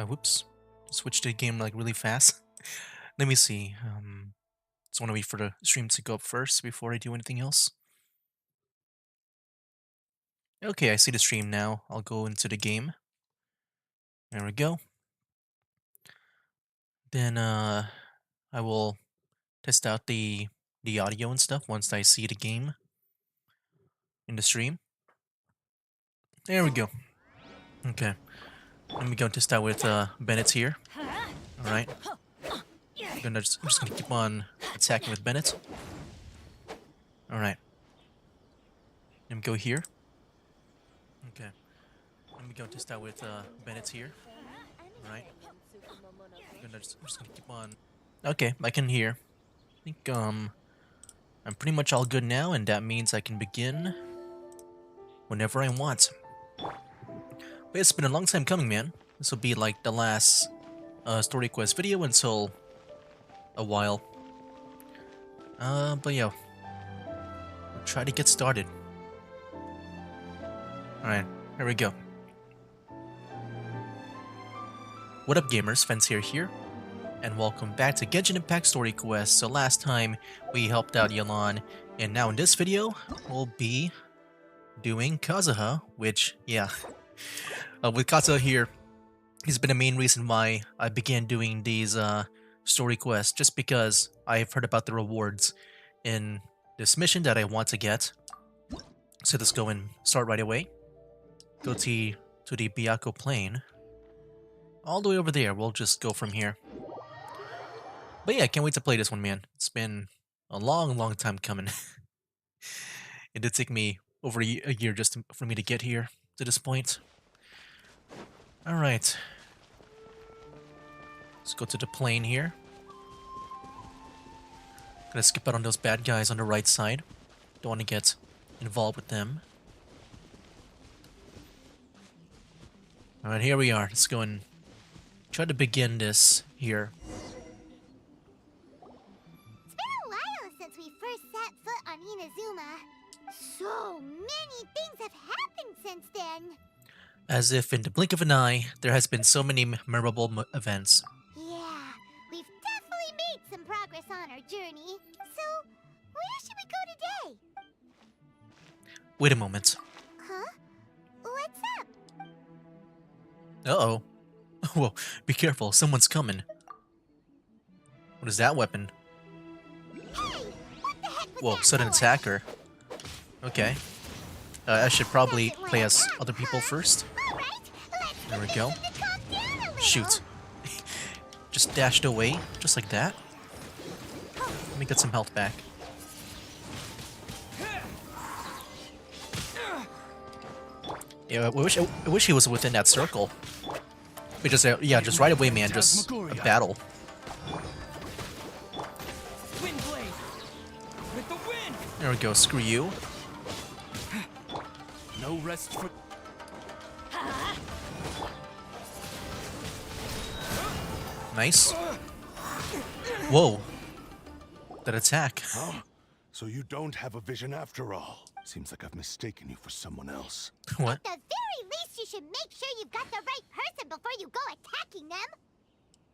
Whoops. Switched the game like really fast. Let me see. Just want to wait for the stream to go up first before I do anything else. Okay, I see the stream now. I'll go into the game. There we go. Then I will test out the audio and stuff once I see the game in the stream. There we go. Okay. Let me go test out with Bennett here. Alright. I'm just gonna keep on attacking with Bennett. Alright. Let me go here. Okay. Let me go test out with Bennett here. Alright. I'm just gonna keep on. Okay, I can hear. I think I'm pretty much all good now, and that means I can begin whenever I want. But it's been a long time coming, man. This will be like the last story quest video until a while. But yeah, we'll try to get started. Alright, here we go. What up, gamers? Fence here, and welcome back to Genshin Impact Story Quest. So last time we helped out Yelan, and now in this video we'll be doing Kazuha, which, yeah, with Kazuha here, he's been the main reason why I began doing these story quests, just because I've heard about the rewards in this mission that I want to get. So let's go and start right away. Go to the Byakko Plain. All the way over there, we'll just go from here. But yeah, I can't wait to play this one, man. It's been a long time coming. It did take me over a year just for me to get here to this point. Alright. Let's go to the plane here. Gonna skip out on those bad guys on the right side. Don't want to get involved with them. Alright, here we are. Let's go and try to begin this here. It's been a while since we first set foot on Inazuma. So many things have happened since then. As if in the blink of an eye, there has been so many memorable events. Yeah, we've definitely made some progress on our journey. So, where should we go today? Wait a moment. Huh? What's up? Uh-oh. Whoa, be careful, someone's coming. What is that weapon? Hey, what the heck was Whoa, that sudden noise? attacker. Okay. I should probably Doesn't play like as that, other people huh? first. All right, let's There we get go. you to calm down a little. Shoot. Just dashed away, just like that. Let me get some health back. Yeah, I wish he was within that circle. We just, yeah, just right away, man, just a battle. Wind blade with the wind. There we go, screw you. No rest for. Nice. Whoa. That attack. Huh? So you don't have a vision after all. Seems like I've mistaken you for someone else. What? At the very least, you should make sure you've got the right person before you go attacking them.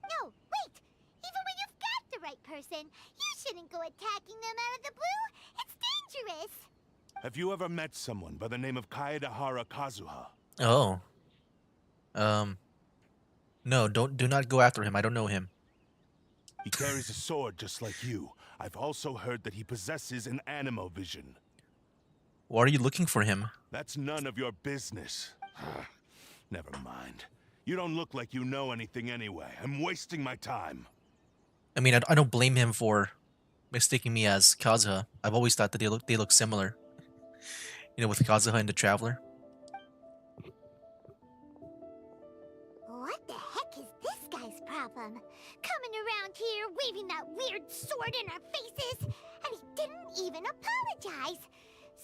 No, wait. Even when you've got the right person, you shouldn't go attacking them out of the blue. It's dangerous. Have you ever met someone by the name of Kaedahara Kazuha? Oh. No, do not go after him. I don't know him. He carries a sword just like you. I've also heard that he possesses an animo vision. Why are you looking for him? That's none of your business. Never mind. You don't look like you know anything anyway. I'm wasting my time. I mean, I don't blame him for mistaking me as Kazuha. I've always thought that they look similar. You know, with Kazuha and the Traveler. What the heck is this guy's problem? Coming around here, waving that weird sword in our faces, and he didn't even apologize.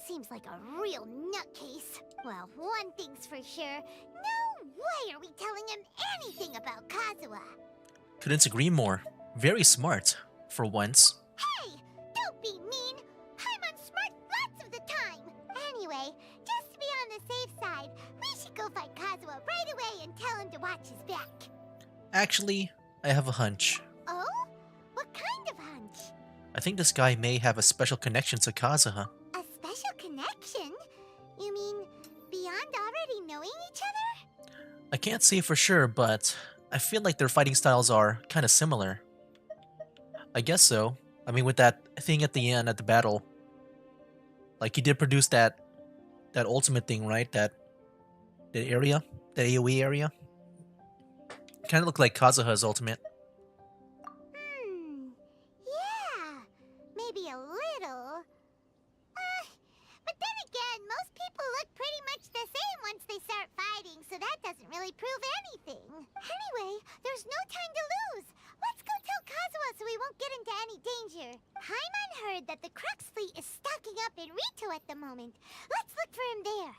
Seems like a real nutcase. Well, one thing's for sure. No way are we telling him anything about Kazuha. Couldn't agree more. Very smart, for once. Hey, don't be mean. I'm unsmart lots of the time. Anyway, just to be on the safe side, we should go find Kazuha right away and tell him to watch his back. Actually, I have a hunch. Oh? What kind of hunch? I think this guy may have a special connection to Kazuha. A special connection? You mean beyond already knowing each other? I can't say for sure, but I feel like their fighting styles are kind of similar. I guess so. I mean, with that thing at the end at the battle, like he did produce that ultimate thing, right? That area, that AOE area. Kind of looked like Kazuha's ultimate. Yeah, maybe a little. But then again, most people look pretty much the same once they start fighting, so that doesn't really prove anything. Anyway, there's no time to lose. Let's go tell Kazuha so we won't get into any danger. Paimon heard that the Crux fleet is stocking up in Rito at the moment. Let's look for him there.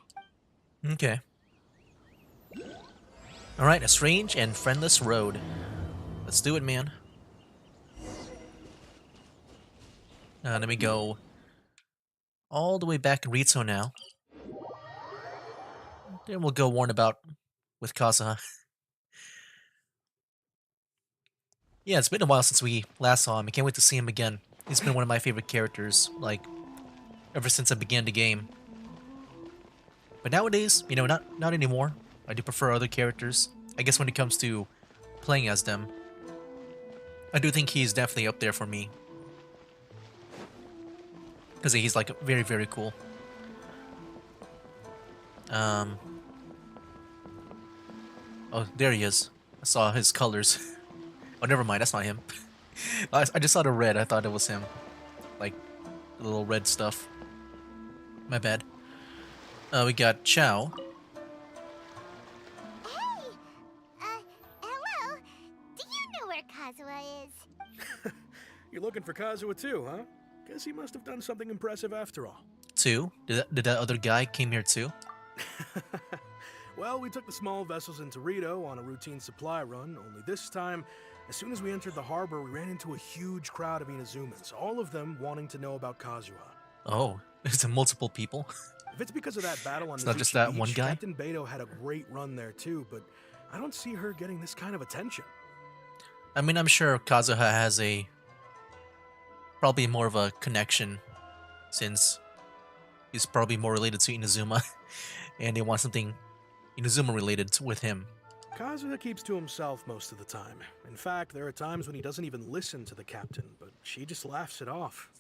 Okay. Alright, a strange and friendless road. Let's do it, man. Let me go all the way back in Rito now. Then we'll go warn about with Kazuha. Yeah, it's been a while since we last saw him. I can't wait to see him again. He's been one of my favorite characters, like, ever since I began the game. But nowadays, you know, not anymore. I do prefer other characters. I guess when it comes to playing as them, I do think he's definitely up there for me. Because he's, like, very, very cool. Oh, there he is. I saw his colors. Oh, never mind, that's not him. I just saw the red, I thought it was him. Like, the little red stuff. My bad. We got Chow. Hey! Hello? Do you know where Kazuha is? You're looking for Kazuha too, huh? Guess he must have done something impressive after all. Two? Did that other guy came here too? Well, we took the small vessels into Rito on a routine supply run, only this time, as soon as we entered the harbor, we ran into a huge crowd of Inazumans, all of them wanting to know about Kazuha. Oh, is it multiple people? If it's because of that battle on It's the not just that one guy? Captain Beto had a great run there too, but I don't see her getting this kind of attention. I mean, I'm sure Kazuha has probably more of a connection, since he's probably more related to Inazuma, and they want something Inazuma related with him. Kazuha keeps to himself most of the time. In fact, there are times when he doesn't even listen to the captain, but she just laughs it off.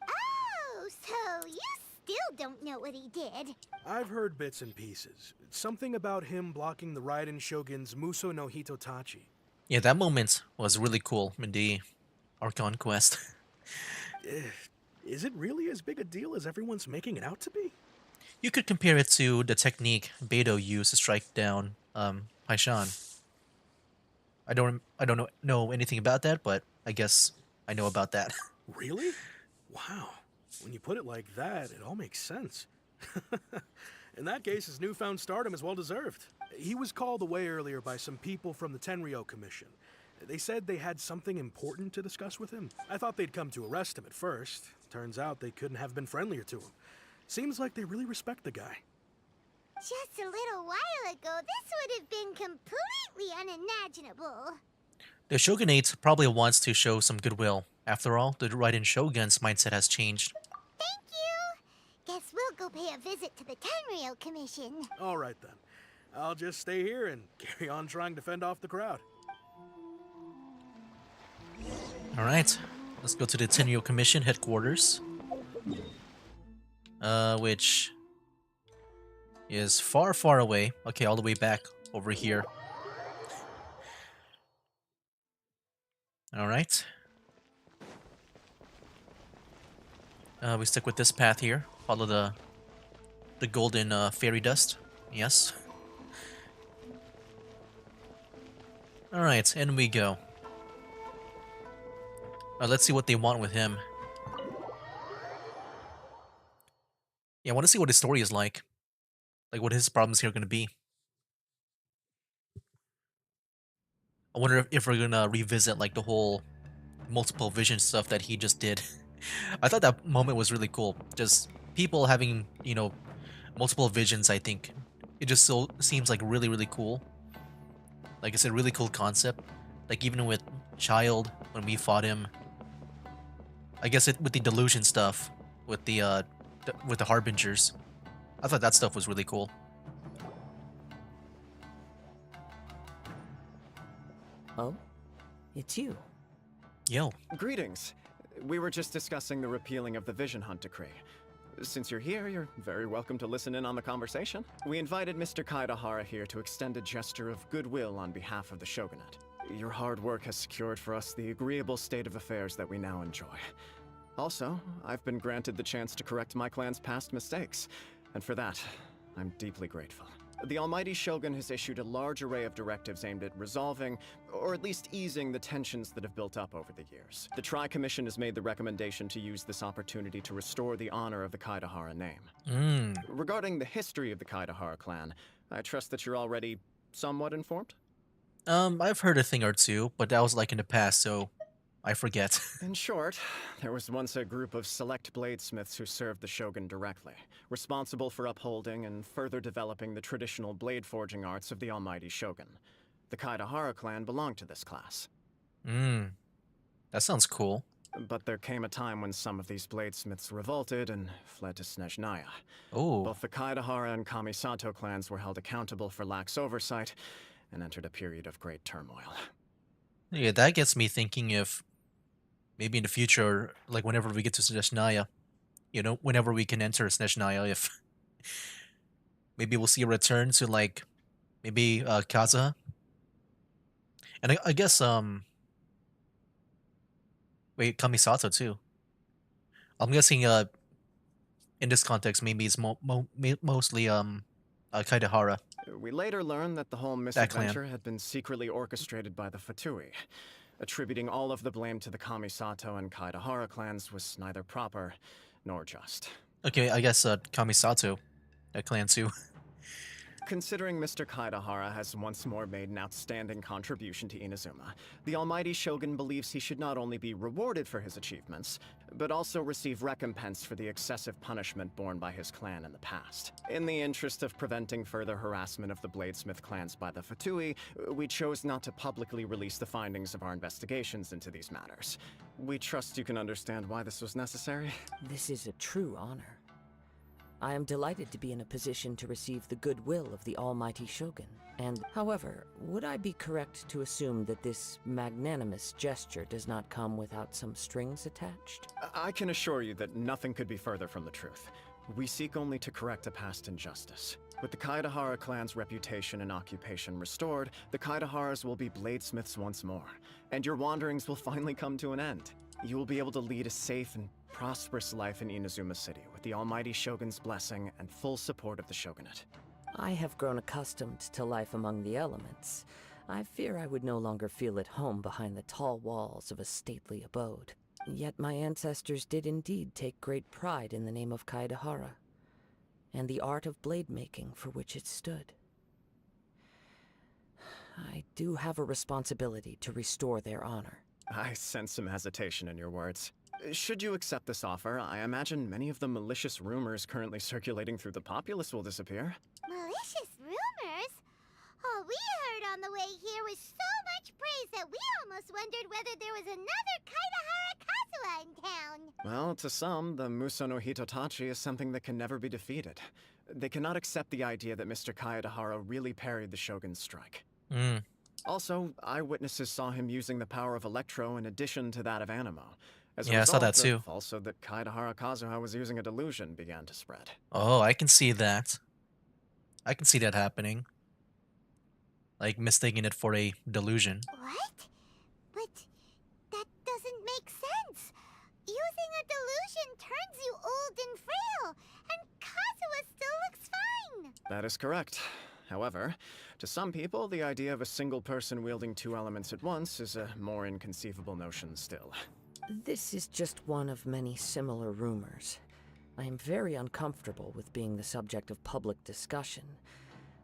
Oh, so you still don't know what he did. I've heard bits and pieces. Something about him blocking the Raiden Shogun's Muso no Hitotachi. Yeah, that moment was really cool in the Archon quest. Is it really as big a deal as everyone's making it out to be? You could compare it to the technique Beto used to strike down Paishan. I don't know anything about that, but I guess I know about that. Really? Wow. When you put it like that, it all makes sense. In that case, his newfound stardom is well deserved. He was called away earlier by some people from the Tenryou Commission. They said they had something important to discuss with him. I thought they'd come to arrest him at first. Turns out they couldn't have been friendlier to him. Seems like they really respect the guy. Just a little while ago, this would have been completely unimaginable. The Shogunate probably wants to show some goodwill. After all, the Raiden Shogun's mindset has changed. Thank you. Guess we'll go pay a visit to the Tenryou Commission. All right then. I'll just stay here and carry on trying to fend off the crowd. Alright, let's go to the Tenryou Commission headquarters. Which is far, far away. Okay, all the way back over here. Alright. We stick with this path here. Follow the golden fairy dust. Yes. Alright, in we go. Let's see what they want with him. Yeah, I want to see what his story is like. Like, what his problems here are going to be. I wonder if we're going to revisit, like, the whole multiple vision stuff that he just did. I thought that moment was really cool. Just people having, you know, multiple visions, I think. It just so seems like really, really cool. Like it's a really cool concept. Like even with Child, when we fought him, I guess with the delusion stuff, with with the harbingers, I thought that stuff was really cool. Oh? It's you. Yo, Greetings. We were just discussing the repealing of the Vision Hunt decree. Since you're here, you're very welcome to listen in on the conversation. We invited Mr. Kaidahara here to extend a gesture of goodwill on behalf of the Shogunate. Your hard work has secured for us the agreeable state of affairs that we now enjoy. Also, I've been granted the chance to correct my clan's past mistakes, and for that, I'm deeply grateful. The Almighty Shogun has issued a large array of directives aimed at resolving, or at least easing, the tensions that have built up over the years. The Tri-Commission has made the recommendation to use this opportunity to restore the honor of the Kaidahara name. Regarding the history of the Kaidahara clan, I trust that you're already somewhat informed? I've heard a thing or two, but that was like in the past, so I forget. In short, there was once a group of select bladesmiths who served the shogun directly, responsible for upholding and further developing the traditional blade forging arts of the almighty shogun. The Kaidahara clan belonged to this class. That sounds cool. But there came a time when some of these bladesmiths revolted and fled to Snezhnaya. Oh, Both the Kaidahara and Kamisato clans were held accountable for lax oversight and entered a period of great turmoil. yeah, that gets me thinking if maybe in the future, like whenever we get to Snezhnaya, whenever we can enter Snezhnaya, if maybe we'll see a return to like maybe Kazuha. And I guess wait, Kamisato too. I'm guessing in this context maybe it's mostly Kaidahara. We later learned that the whole clan. misadventure had been secretly orchestrated by the Fatui. Attributing all of the blame to the Kamisato and Kaidahara clans was neither proper nor just. Okay, I guess Kamisato, that clan too. Considering Mr. Kaidahara has once more made an outstanding contribution to Inazuma, the Almighty Shogun believes he should not only be rewarded for his achievements, but also receive recompense for the excessive punishment borne by his clan in the past. In the interest of preventing further harassment of the Bladesmith clans by the Fatui, we chose not to publicly release the findings of our investigations into these matters. We trust you can understand why this was necessary. This is a true honor. I am delighted to be in a position to receive the goodwill of the Almighty Shogun. And, however, would I be correct to assume that this magnanimous gesture does not come without some strings attached? I can assure you that nothing could be further from the truth. We seek only to correct a past injustice. With the Kaidahara clan's reputation and occupation restored, the Kaidaharas will be bladesmiths once more, and your wanderings will finally come to an end. You will be able to lead a safe and prosperous life in Inazuma City, with the Almighty Shogun's blessing and full support of the Shogunate. I have grown accustomed to life among the elements. I fear I would no longer feel at home behind the tall walls of a stately abode. Yet my ancestors did indeed take great pride in the name of Kaidahara, and the art of blade making for which it stood. I do have a responsibility to restore their honor. I sense some hesitation in your words. Should you accept this offer, I imagine many of the malicious rumors currently circulating through the populace will disappear. Malicious rumors? All we heard on the way here was so much praise that we almost wondered whether there was another Kaidahara Kazuha in town. Well, to some, the Muso no Hitotachi is something that can never be defeated. They cannot accept the idea that Mr. Kaedahara really parried the Shogun's strike. Also, eyewitnesses saw him using the power of Electro in addition to that of Animo. As a Yeah, I saw result, that too. Also, that Kaedahara Kazuha was using a delusion began to spread. Oh, I can see that. I can see that happening. Like mistaking it for a delusion. What? But that doesn't make sense. Using a delusion turns you old and frail, and Kazuha still looks fine. That is correct. However, to some people, the idea of a single person wielding two elements at once is a more inconceivable notion still. This is just one of many similar rumors. I am very uncomfortable with being the subject of public discussion,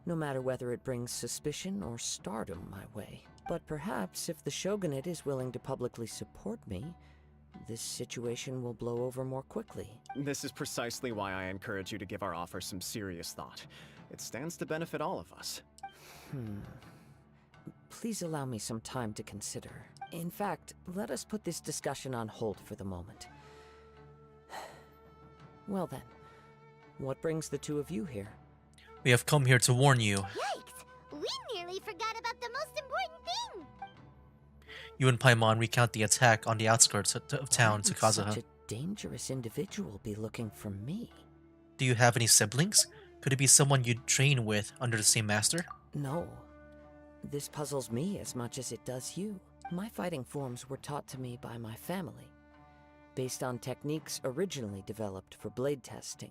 no matter whether it brings suspicion or stardom my way. But perhaps if the Shogunate is willing to publicly support me, this situation will blow over more quickly. This is precisely why I encourage you to give our offer some serious thought. It stands to benefit all of us. Please allow me some time to consider. In fact, let us put this discussion on hold for the moment. Well then, what brings the two of you here? We have come here to warn you. Yikes! We nearly forgot about the most important thing! You and Paimon recount the attack on the outskirts of town to Why would such Kazuha. a dangerous individual be looking for me? Do you have any siblings? Could it be someone you train with under the same master? No. This puzzles me as much as it does you. My fighting forms were taught to me by my family, based on techniques originally developed for blade testing.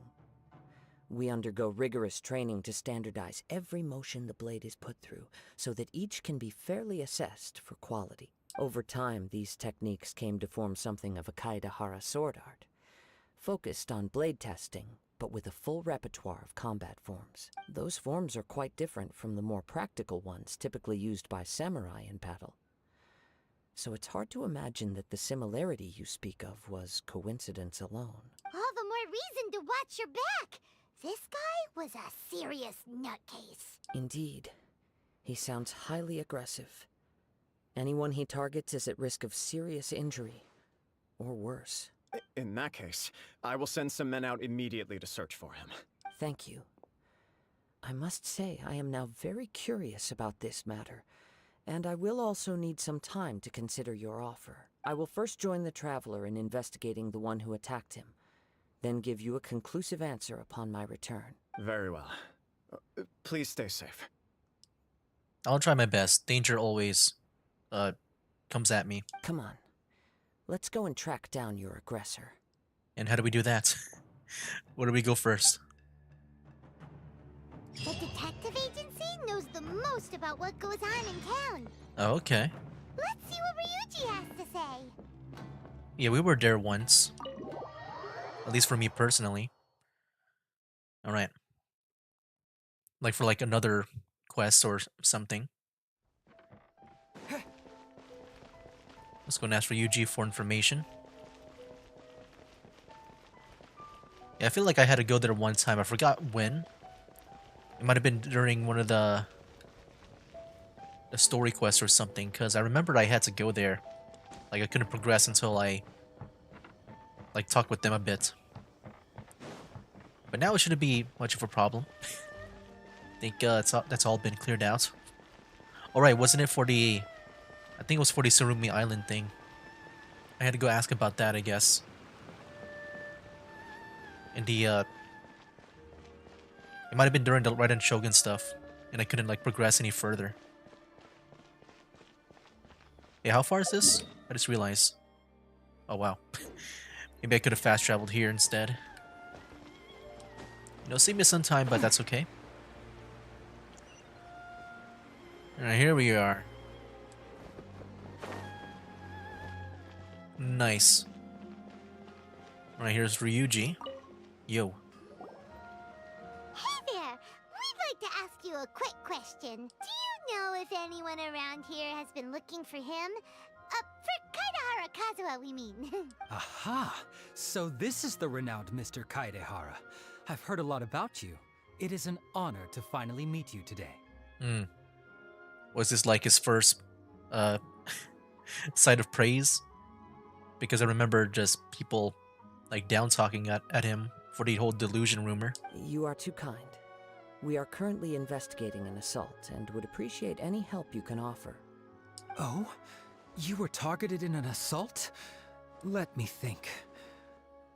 We undergo rigorous training to standardize every motion the blade is put through, so that each can be fairly assessed for quality. Over time, these techniques came to form something of a Kaidahara sword art, focused on blade testing, but with a full repertoire of combat forms. Those forms are quite different from the more practical ones typically used by samurai in battle. So it's hard to imagine that the similarity you speak of was coincidence alone. All the more reason to watch your back! This guy was a serious nutcase. Indeed. He sounds highly aggressive. Anyone he targets is at risk of serious injury, or worse. In that case, I will send some men out immediately to search for him. Thank you. I must say I am now very curious about this matter, and I will also need some time to consider your offer. I will first join the Traveler in investigating the one who attacked him, then give you a conclusive answer upon my return. Very well. Please stay safe. I'll try my best. Danger always, comes at me. Come on. Let's go and track down your aggressor. And how do we do that? Where do we go first? The detective agency knows the most about what goes on in town. Oh, okay. Let's see what Ryuji has to say. Yeah, we were there once. At least for me personally. Alright. Like for like another quest or something. Let's go and ask for Ryuji for information. Yeah, I feel like I had to go there one time. I forgot when. It might have been during one of the story quests or something, because I remembered I had to go there. Like, I couldn't progress until I like talked with them a bit. But now it shouldn't be much of a problem. I think that's all been cleared out. Alright, wasn't it for the... I think it was for the Surumi Island thing. I had to go ask about that, I guess. And the, it might have been during the Raiden Shogun stuff, and I couldn't, like, progress any further. Yeah, how far is this? I just realized. Oh, wow. Maybe I could have fast traveled here instead. You know, save me some time, but that's okay. Alright, here we are. Nice. Alright, here's Ryuji. Yo. Hey there! We'd like to ask you a quick question. Do you know if anyone around here has been looking for him? For Kaidahara Kazuha, we mean. Aha! So this is the renowned Mr. Kaidehara. I've heard a lot about you. It is an honor to finally meet you today. Was this like his first sight of praise? Because I remember just people like down talking at him for the whole delusion rumor. You are too kind. We are currently investigating an assault and would appreciate any help you can offer. Oh? You were targeted in an assault? Let me think.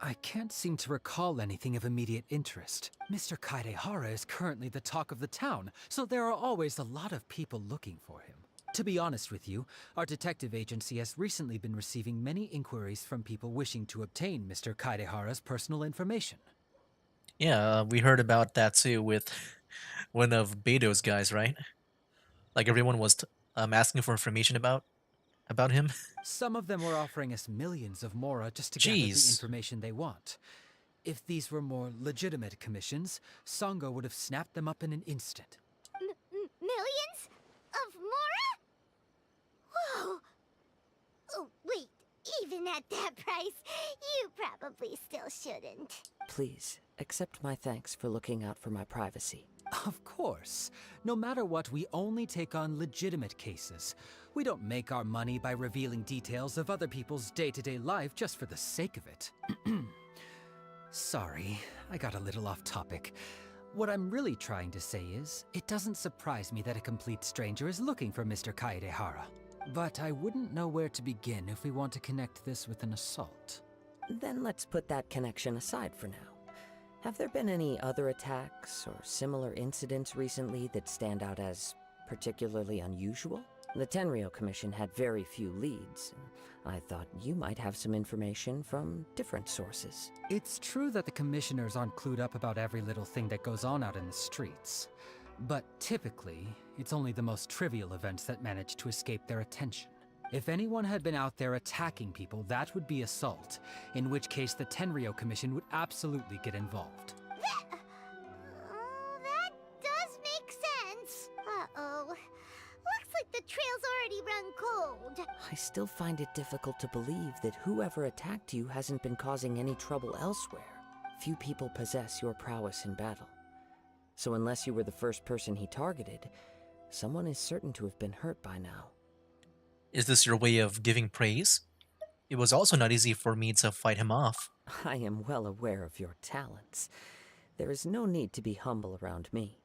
I can't seem to recall anything of immediate interest. Mr. Kaidehara is currently the talk of the town, so there are always a lot of people looking for him. To be honest with you, our detective agency has recently been receiving many inquiries from people wishing to obtain Mr. Kaidehara's personal information. Yeah, we heard about that too with one of Beto's guys, right? Like everyone was asking for information about him. Some of them were offering us millions of mora just to gather the Jeez. information they want. If these were more legitimate commissions, Sango would have snapped them up in an instant. Millions? Of mora? Whoa! Oh, wait. Even at that price, you probably still shouldn't. Please, accept my thanks for looking out for my privacy. Of course. No matter what, we only take on legitimate cases. We don't make our money by revealing details of other people's day-to-day life just for the sake of it. Sorry, I got a little off topic. What I'm really trying to say is, it doesn't surprise me that a complete stranger is looking for Mr. Kaedehara. But I wouldn't know where to begin if we want to connect this with an assault. Then let's put that connection aside for now. Have there been any other attacks or similar incidents recently that stand out as particularly unusual? The Tenryou Commission had very few leads, and I thought you might have some information from different sources. It's true that the commissioners aren't clued up about every little thing that goes on out in the streets. But typically, it's only the most trivial events that manage to escape their attention. If anyone had been out there attacking people, that would be assault, in which case the Tenryou Commission would absolutely get involved. That does make sense. Uh-oh. Looks like the trail's already run cold. I still find it difficult to believe that whoever attacked you hasn't been causing any trouble elsewhere. Few people possess your prowess in battle. So unless you were the first person he targeted, someone is certain to have been hurt by now. Is this your way of giving praise? It was also not easy for me to fight him off. I am well aware of your talents. There is no need to be humble around me.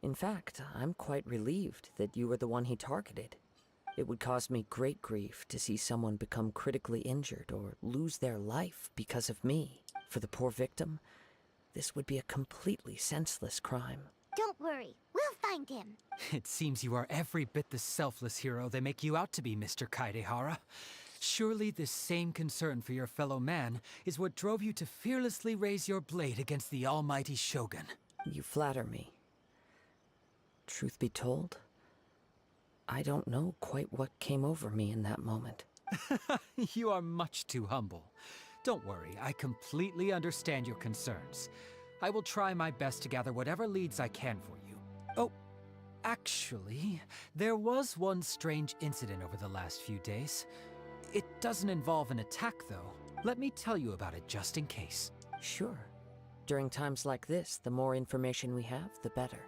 In fact, I'm quite relieved that you were the one he targeted. It would cause me great grief to see someone become critically injured or lose their life because of me. For the poor victim, this would be a completely senseless crime. Don't worry, we'll find him. It seems you are every bit the selfless hero they make you out to be, Mr. Kaedehara. Surely this same concern for your fellow man is what drove you to fearlessly raise your blade against the almighty Shogun. You flatter me. Truth be told, I don't know quite what came over me in that moment. You are much too humble. Don't worry, I completely understand your concerns. I will try my best to gather whatever leads I can for you. Oh, actually, there was one strange incident over the last few days. It doesn't involve an attack, though. Let me tell you about it just in case. Sure. During times like this, the more information we have, the better.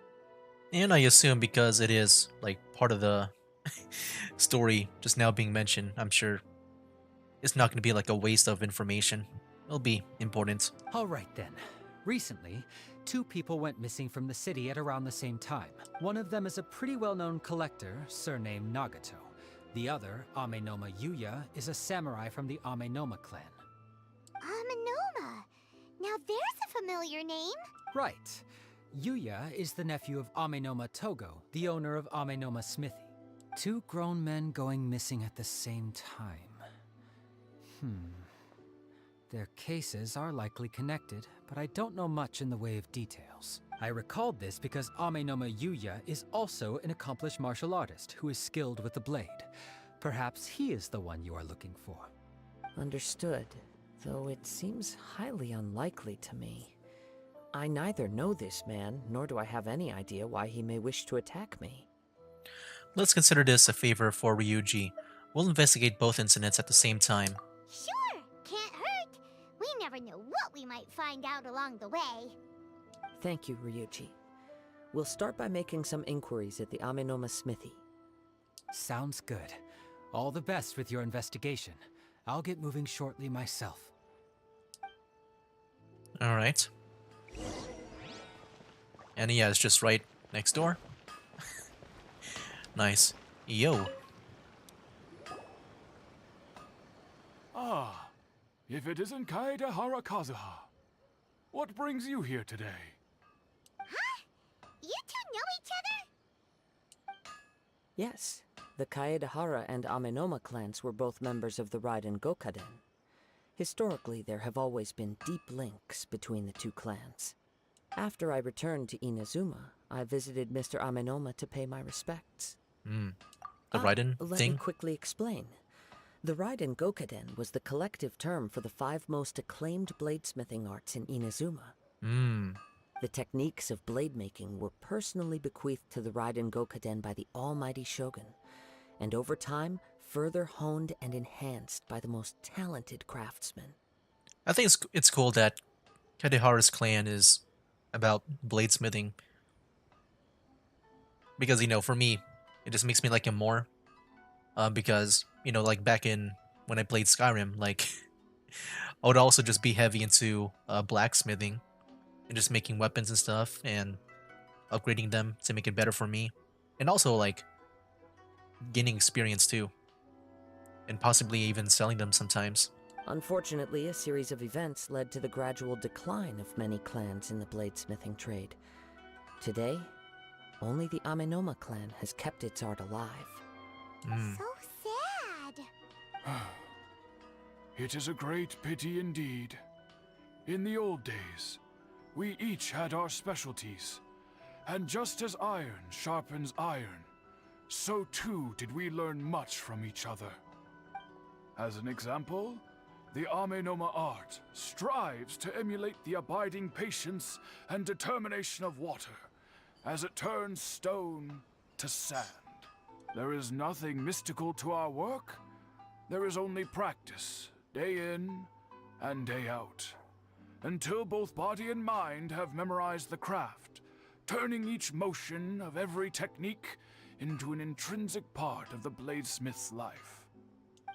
And I assume because it is, like, part of the story just now being mentioned, I'm sure it's not going to be like a waste of information. It'll be important. All right, then. Recently, 2 people went missing from the city at around the same time. One of them is a pretty well-known collector, surnamed Nagato. The other, Amenoma Yuya, is a samurai from the Amenoma clan. Amenoma. Now there's a familiar name. Right. Yuya is the nephew of Amenoma Togo, the owner of Amenoma Smithy. 2 grown men going missing at the same time. Their cases are likely connected, but I don't know much in the way of details. I recalled this because Amenoma Yuya is also an accomplished martial artist who is skilled with the blade. Perhaps he is the one you are looking for. Understood, though it seems highly unlikely to me. I neither know this man, nor do I have any idea why he may wish to attack me. Let's consider this a favor for Ryuji. We'll investigate both incidents at the same time. Sure, can't hurt. We never know what we might find out along the way. Thank you, Ryuji. We'll start by making some inquiries at the Amenoma Smithy. Sounds good. All the best with your investigation. I'll get moving shortly myself. Alright. And yeah, it's just right next door. Nice. Yo. Ah, if it isn't Kaedehara Kazuha. What brings you here today? You two know each other? Yes, the Kaedehara and Amenoma clans were both members of the Raiden Gokaden. Historically, there have always been deep links between the 2 clans. After I returned to Inazuma, I visited Mr. Amenoma to pay my respects. The Raiden Let thing? me quickly explain. The Raiden Gokaden was the collective term for the 5 most acclaimed bladesmithing arts in Inazuma. The techniques of blade making were personally bequeathed to the Raiden Gokaden by the almighty Shogun, and over time, further honed and enhanced by the most talented craftsmen. I think it's cool that Kadehara's clan is about bladesmithing. because for me, it just makes me like him more. Because like back in when I played Skyrim, like I would also just be heavy into blacksmithing and just making weapons and stuff and upgrading them to make it better for me, and also like gaining experience too, and possibly even selling them sometimes. Unfortunately, a series of events led to the gradual decline of many clans in the bladesmithing trade. Today, only the Amenoma clan has kept its art alive. Mm. So sad. It is a great pity indeed. In the old days, we each had our specialties, and just as iron sharpens iron, so too did we learn much from each other. As an example, the Amenoma art strives to emulate the abiding patience and determination of water as it turns stone to sand. There is nothing mystical to our work. There is only practice, day in and day out, until both body and mind have memorized the craft, turning each motion of every technique into an intrinsic part of the bladesmith's life.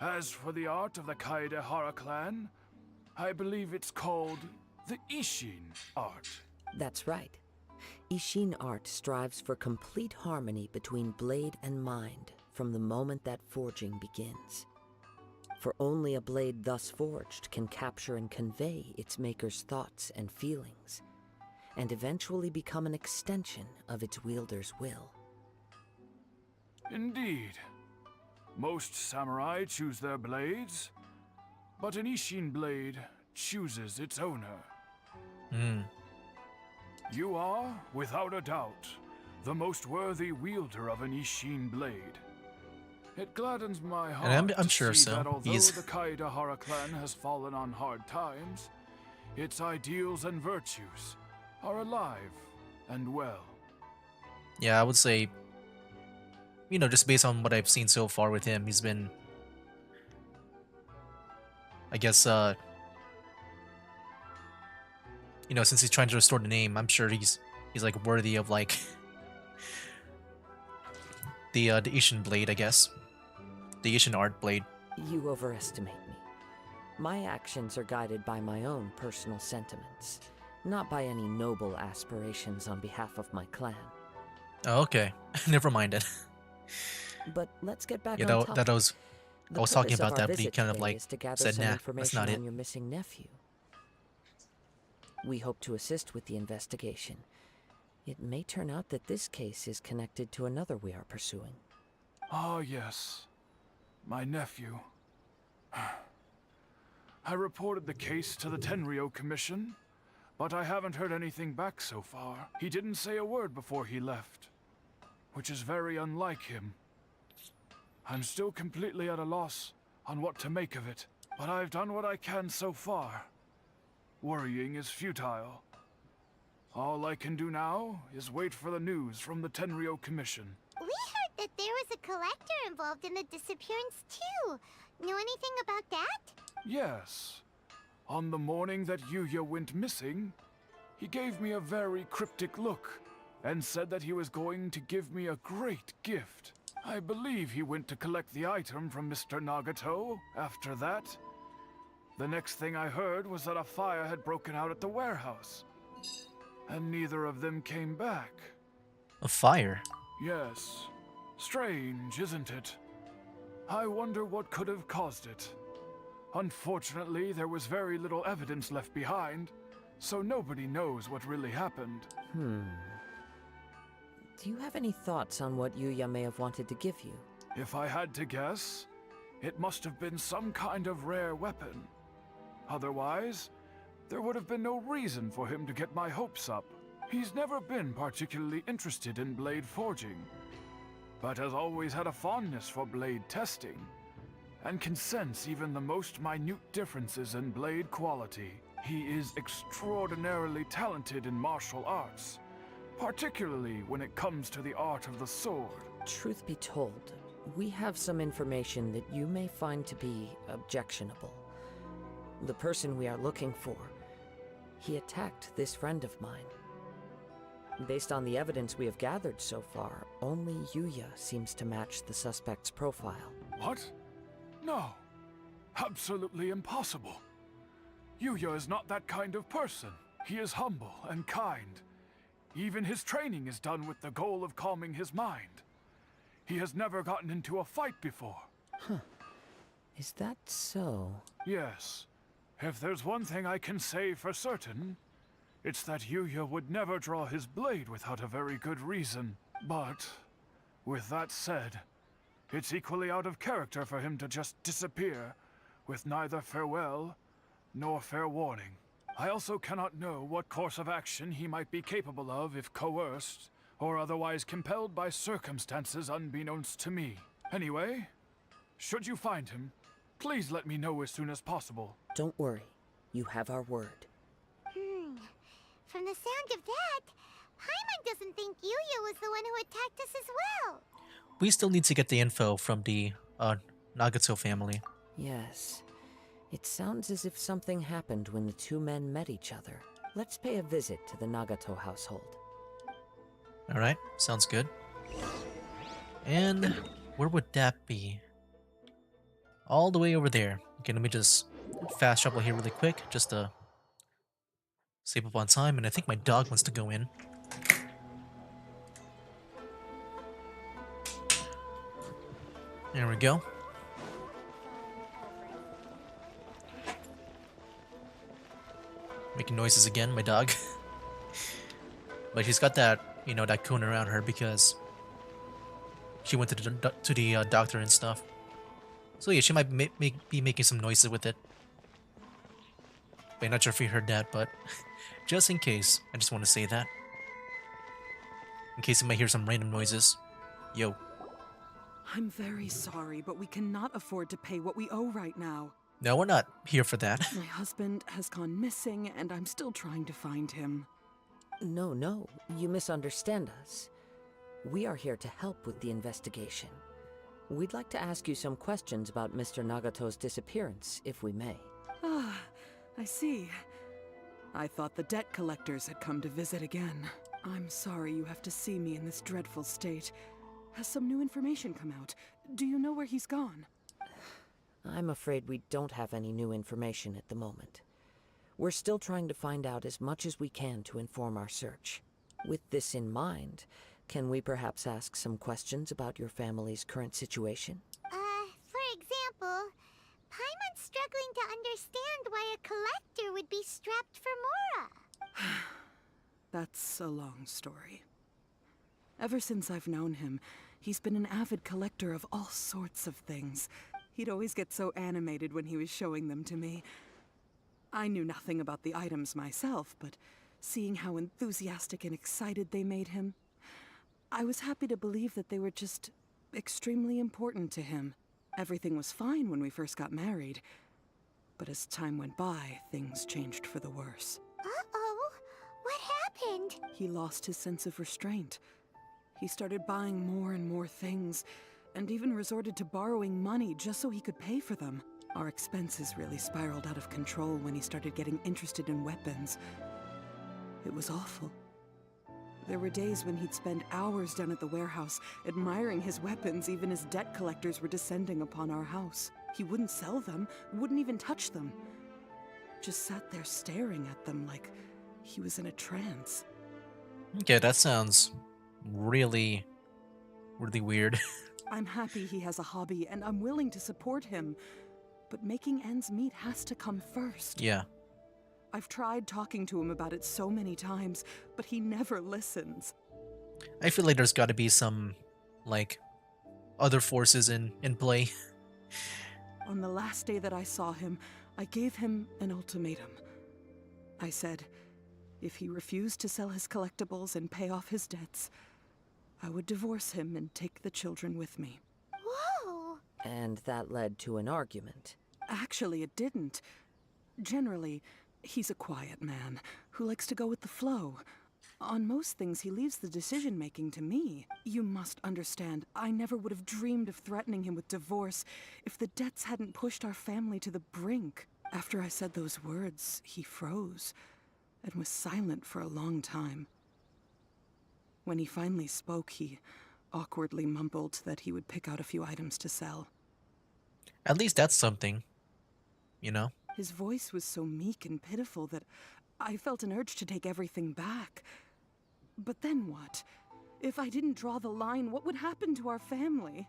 As for the art of the Kaedehara clan, I believe it's called the Ishin art. That's right. Ishin art strives for complete harmony between blade and mind from the moment that forging begins. For only a blade thus forged can capture and convey its maker's thoughts and feelings, and eventually become an extension of its wielder's will. Indeed. Most samurai choose their blades, but an Ishin blade chooses its owner. Mm. You are, without a doubt, the most worthy wielder of an Ishin blade. It gladdens my heart I'm to sure see so. that although He's- the Kaedehara clan has fallen on hard times, its ideals and virtues are alive and well. Yeah, I would say, just based on what I've seen so far with him, he's been, I guess, since he's trying to restore the name, I'm sure he's like worthy of like the Ishin blade, I guess, the Ishin art blade. You overestimate me. My actions are guided by my own personal sentiments, not by any noble aspirations on behalf of my clan. Oh, okay, never mind it. But let's get back Yeah, on that topic. was The I was talking purpose of about our that, but he visit kind of today like is to gather said, some "Nah, that's information not on it." your missing nephew. We hope to assist with the investigation. It may turn out that this case is connected to another we are pursuing. Ah, yes. My nephew. I reported the case to the Tenryo Commission, but I haven't heard anything back so far. He didn't say a word before he left, which is very unlike him. I'm still completely at a loss on what to make of it, but I've done what I can so far. Worrying is futile. All I can do now is wait for the news from the Tenryo Commission. We heard that there was a collector involved in the disappearance too. Know anything about that? Yes. On the morning that Yuya went missing, he gave me a very cryptic look and said that he was going to give me a great gift. I believe he went to collect the item from Mr. Nagato after that. The next thing I heard was that a fire had broken out at the warehouse, and neither of them came back. A fire. Yes. Strange, isn't it? I wonder what could have caused it. Unfortunately, there was very little evidence left behind, so nobody knows what really happened. Do you have any thoughts on what Yuya may have wanted to give you? If I had to guess, it must have been some kind of rare weapon. Otherwise, there would have been no reason for him to get my hopes up. He's never been particularly interested in blade forging, but has always had a fondness for blade testing, and can sense even the most minute differences in blade quality. He is extraordinarily talented in martial arts, particularly when it comes to the art of the sword. Truth be told, we have some information that you may find to be objectionable. The person we are looking for, he attacked this friend of mine. Based on the evidence we have gathered so far, Only Yuya seems to match the suspect's profile. What? No. Absolutely impossible. Yuya is not that kind of person. He is humble and kind. Even his training is done with the goal of calming his mind. He has never gotten into a fight before. Is that so? Yes. If there's one thing I can say for certain, it's that Yuya would never draw his blade without a very good reason. But, with that said, it's equally out of character for him to just disappear, with neither farewell nor fair warning. I also cannot know what course of action he might be capable of if coerced, or otherwise compelled by circumstances unbeknownst to me. Anyway, should you find him, please let me know as soon as possible. Don't worry. You have our word. From the sound of that, Paimon doesn't think Yuya was the one who attacked us as well. We still need to get the info from the Nagato family. Yes. It sounds as if something happened when the two men met each other. Let's pay a visit to the Nagato household. Alright, sounds good. And where would that be? All the way over there. Okay, let me just fast travel here really quick, just to save up on time, and I think my dog wants to go in. There we go. Making noises again, my dog. But she's got that, you know, that cone around her because she went to the doctor and stuff. So yeah, she might be making some noises with it. But I'm not sure if you heard that, but just in case, I just want to say that. In case you might hear some random noises. Yo. I'm very sorry, but we cannot afford to pay what we owe right now. No, we're not here for that. My husband has gone missing, and I'm still trying to find him. No, you misunderstand us. We are here to help with the investigation. We'd like to ask you some questions about Mr. Nagato's disappearance, if we may. Ah, I see. I thought the debt collectors had come to visit again. I'm sorry you have to see me in this dreadful state. Has some new information come out? Do you know where he's gone? I'm afraid we don't have any new information at the moment. We're still trying to find out as much as we can to inform our search. With this in mind, can we perhaps ask some questions about your family's current situation? For example, Paimon's struggling to understand why a collector would be strapped for Mora. That's a long story. Ever since I've known him, he's been an avid collector of all sorts of things. He'd always get so animated when he was showing them to me. I knew nothing about the items myself, but seeing how enthusiastic and excited they made him, I was happy to believe that they were just extremely important to him. Everything was fine when we first got married, but as time went by, things changed for the worse. Uh-oh, what happened? He lost his sense of restraint. He started buying more and more things, and even resorted to borrowing money just so he could pay for them. Our expenses really spiraled out of control when he started getting interested in weapons. It was awful. There were days when he'd spend hours down at the warehouse, admiring his weapons even as debt collectors were descending upon our house. He wouldn't sell them, wouldn't even touch them. Just sat there staring at them like he was in a trance. Okay, that sounds really weird. I'm happy he has a hobby, and I'm willing to support him. But making ends meet has to come first. Yeah. I've tried talking to him about it so many times, but he never listens. I feel like there's got to be some, like, other forces in play. On the last day that I saw him, I gave him an ultimatum. I said, if he refused to sell his collectibles and pay off his debts, I would divorce him and take the children with me. Whoa! And that led to an argument. Actually, it didn't. Generally, he's a quiet man who likes to go with the flow. On most things, he leaves the decision-making to me. You must understand, I never would have dreamed of threatening him with divorce if the debts hadn't pushed our family to the brink. After I said those words, he froze and was silent for a long time. When he finally spoke, he awkwardly mumbled that he would pick out a few items to sell. At least that's something, you know? His voice was so meek and pitiful that I felt an urge to take everything back. But then what? If I didn't draw the line, what would happen to our family?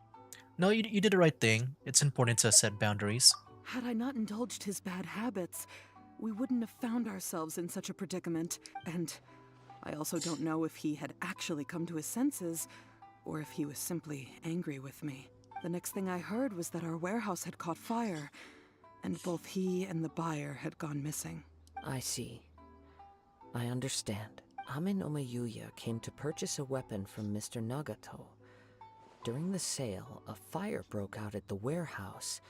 No, you did the right thing. It's important to set boundaries. Had I not indulged his bad habits, we wouldn't have found ourselves in such a predicament. And I also don't know if he had actually come to his senses, or if he was simply angry with me. The next thing I heard was that our warehouse had caught fire, and both he and the buyer had gone missing. I see. I understand. Ame no Mayuya came to purchase a weapon from Mr. Nagato. During the sale, a fire broke out at the warehouse,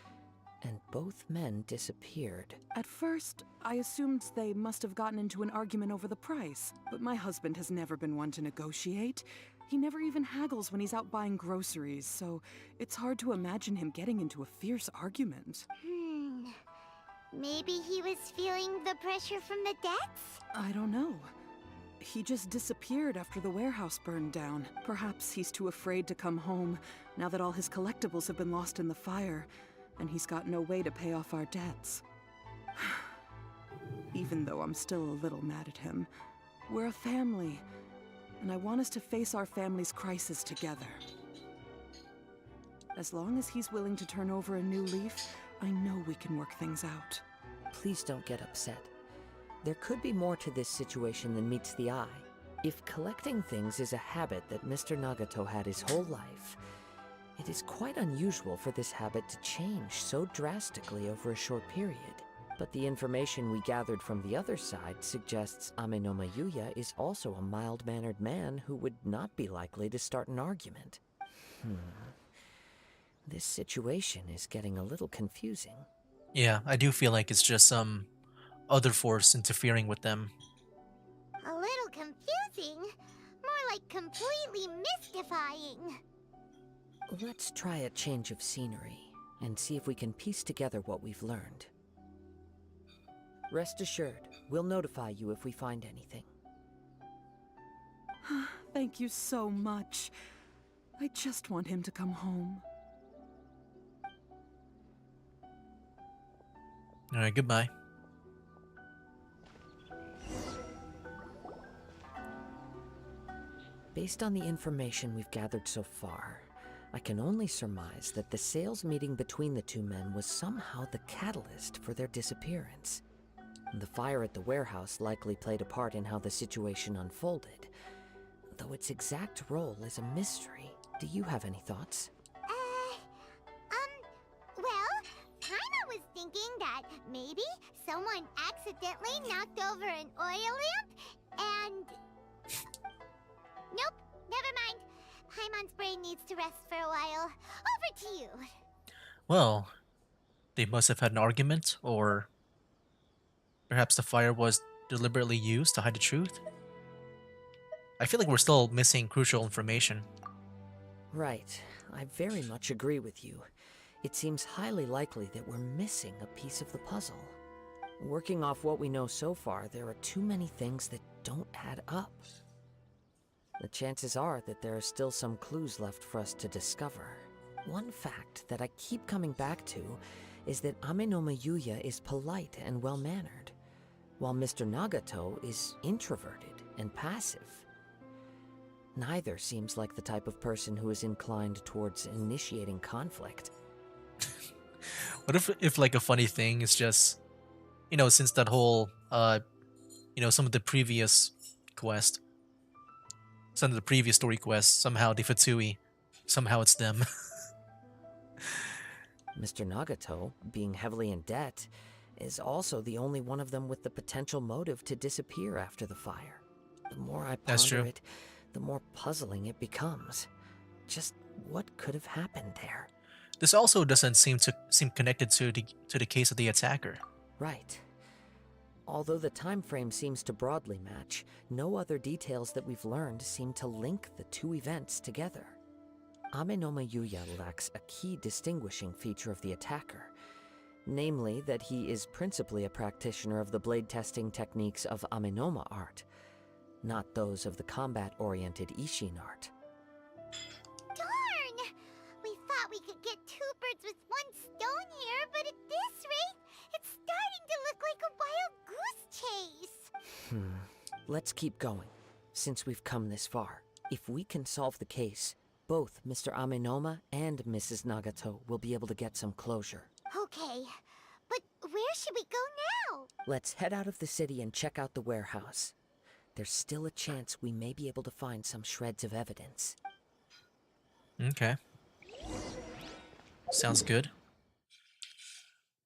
and both men disappeared. At first, I assumed they must have gotten into an argument over the price, but my husband has never been one to negotiate. He never even haggles when he's out buying groceries, so it's hard to imagine him getting into a fierce argument. Maybe he was feeling the pressure from the debts? I don't know. He just disappeared after the warehouse burned down. Perhaps he's too afraid to come home, now that all his collectibles have been lost in the fire, and he's got no way to pay off our debts. Even though I'm still a little mad at him, we're a family, and I want us to face our family's crisis together. As long as he's willing to turn over a new leaf, I know we can work things out. Please don't get upset. There could be more to this situation than meets the eye. If collecting things is a habit that Mr. Nagato had his whole life, it is quite unusual for this habit to change so drastically over a short period. But the information we gathered from the other side suggests Ame no Mayuya is also a mild-mannered man who would not be likely to start an argument. This situation is getting a little confusing. Yeah, I do feel like it's just some other force interfering with them. A little confusing. More like completely mystifying. Let's try a change of scenery and see if we can piece together what we've learned. Rest assured, we'll notify you if we find anything. Thank you so much. I just want him to come home. Alright, goodbye. Based on the information we've gathered so far, I can only surmise that the sales meeting between the two men was somehow the catalyst for their disappearance. The fire at the warehouse likely played a part in how the situation unfolded, though its exact role is a mystery. Do you have any thoughts? Well, kinda was thinking that maybe someone accidentally knocked over an oil lamp and... Nope, never mind. Paimon's brain needs to rest for a while. Over to you. Well, they must have had an argument, or perhaps the fire was deliberately used to hide the truth? I feel like we're still missing crucial information. Right. I very much agree with you. It seems highly likely that we're missing a piece of the puzzle. Working off what we know so far, there are too many things that don't add up. The chances are that there are still some clues left for us to discover. One fact that I keep coming back to is that Ame no Mayuya is polite and well-mannered, while Mr. Nagato is introverted and passive. Neither seems like the type of person who is inclined towards initiating conflict. What if like a funny thing is just, you know, since that whole, some of the previous quest, some of the previous story quests, somehow the Fatui, somehow it's them. Mr. Nagato, being heavily in debt, is also the only one of them with the potential motive to disappear after the fire. The more I ponder it, the more puzzling it becomes. Just what could have happened there? This also doesn't seem connected to the case of the attacker. Right. Although the time frame seems to broadly match, no other details that we've learned seem to link the two events together. Ame no Mayuya lacks a key distinguishing feature of the attacker, namely that he is principally a practitioner of the blade testing techniques of Amenoma art, not those of the combat-oriented Ishin art. Let's keep going, since we've come this far. If we can solve the case, both Mr. Amenoma and Mrs. Nagato will be able to get some closure. Okay, but where should we go now? Let's head out of the city and check out the warehouse. There's still a chance we may be able to find some shreds of evidence. Okay. Sounds good.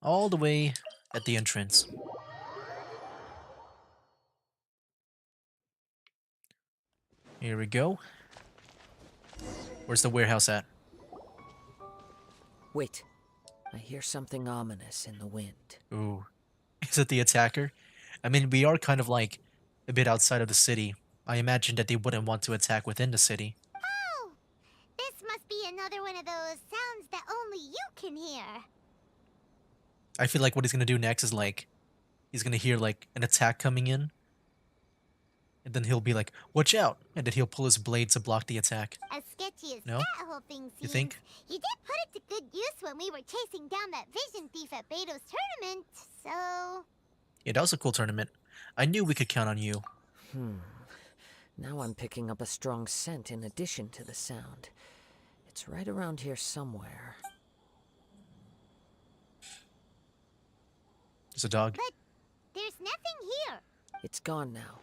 All the way at the entrance. Here we go. Where's the warehouse at? Wait, I hear something ominous in the wind. Ooh. Is it the attacker? I mean, we are kind of like a bit outside of the city. I imagine that they wouldn't want to attack within the city. Oh! This must be another one of those sounds that only you can hear. I feel like what he's gonna do next is like, he's gonna hear like an attack coming in. And then he'll be like, watch out! And then he'll pull his blade to block the attack. As sketchy as No? that whole thing seems, You think? you did put it to good use when we were chasing down that vision thief at Beto's tournament, so... Yeah, that was a cool tournament. I knew we could count on you. Now I'm picking up a strong scent in addition to the sound. It's right around here somewhere. There's a dog. But there's nothing here. It's gone now,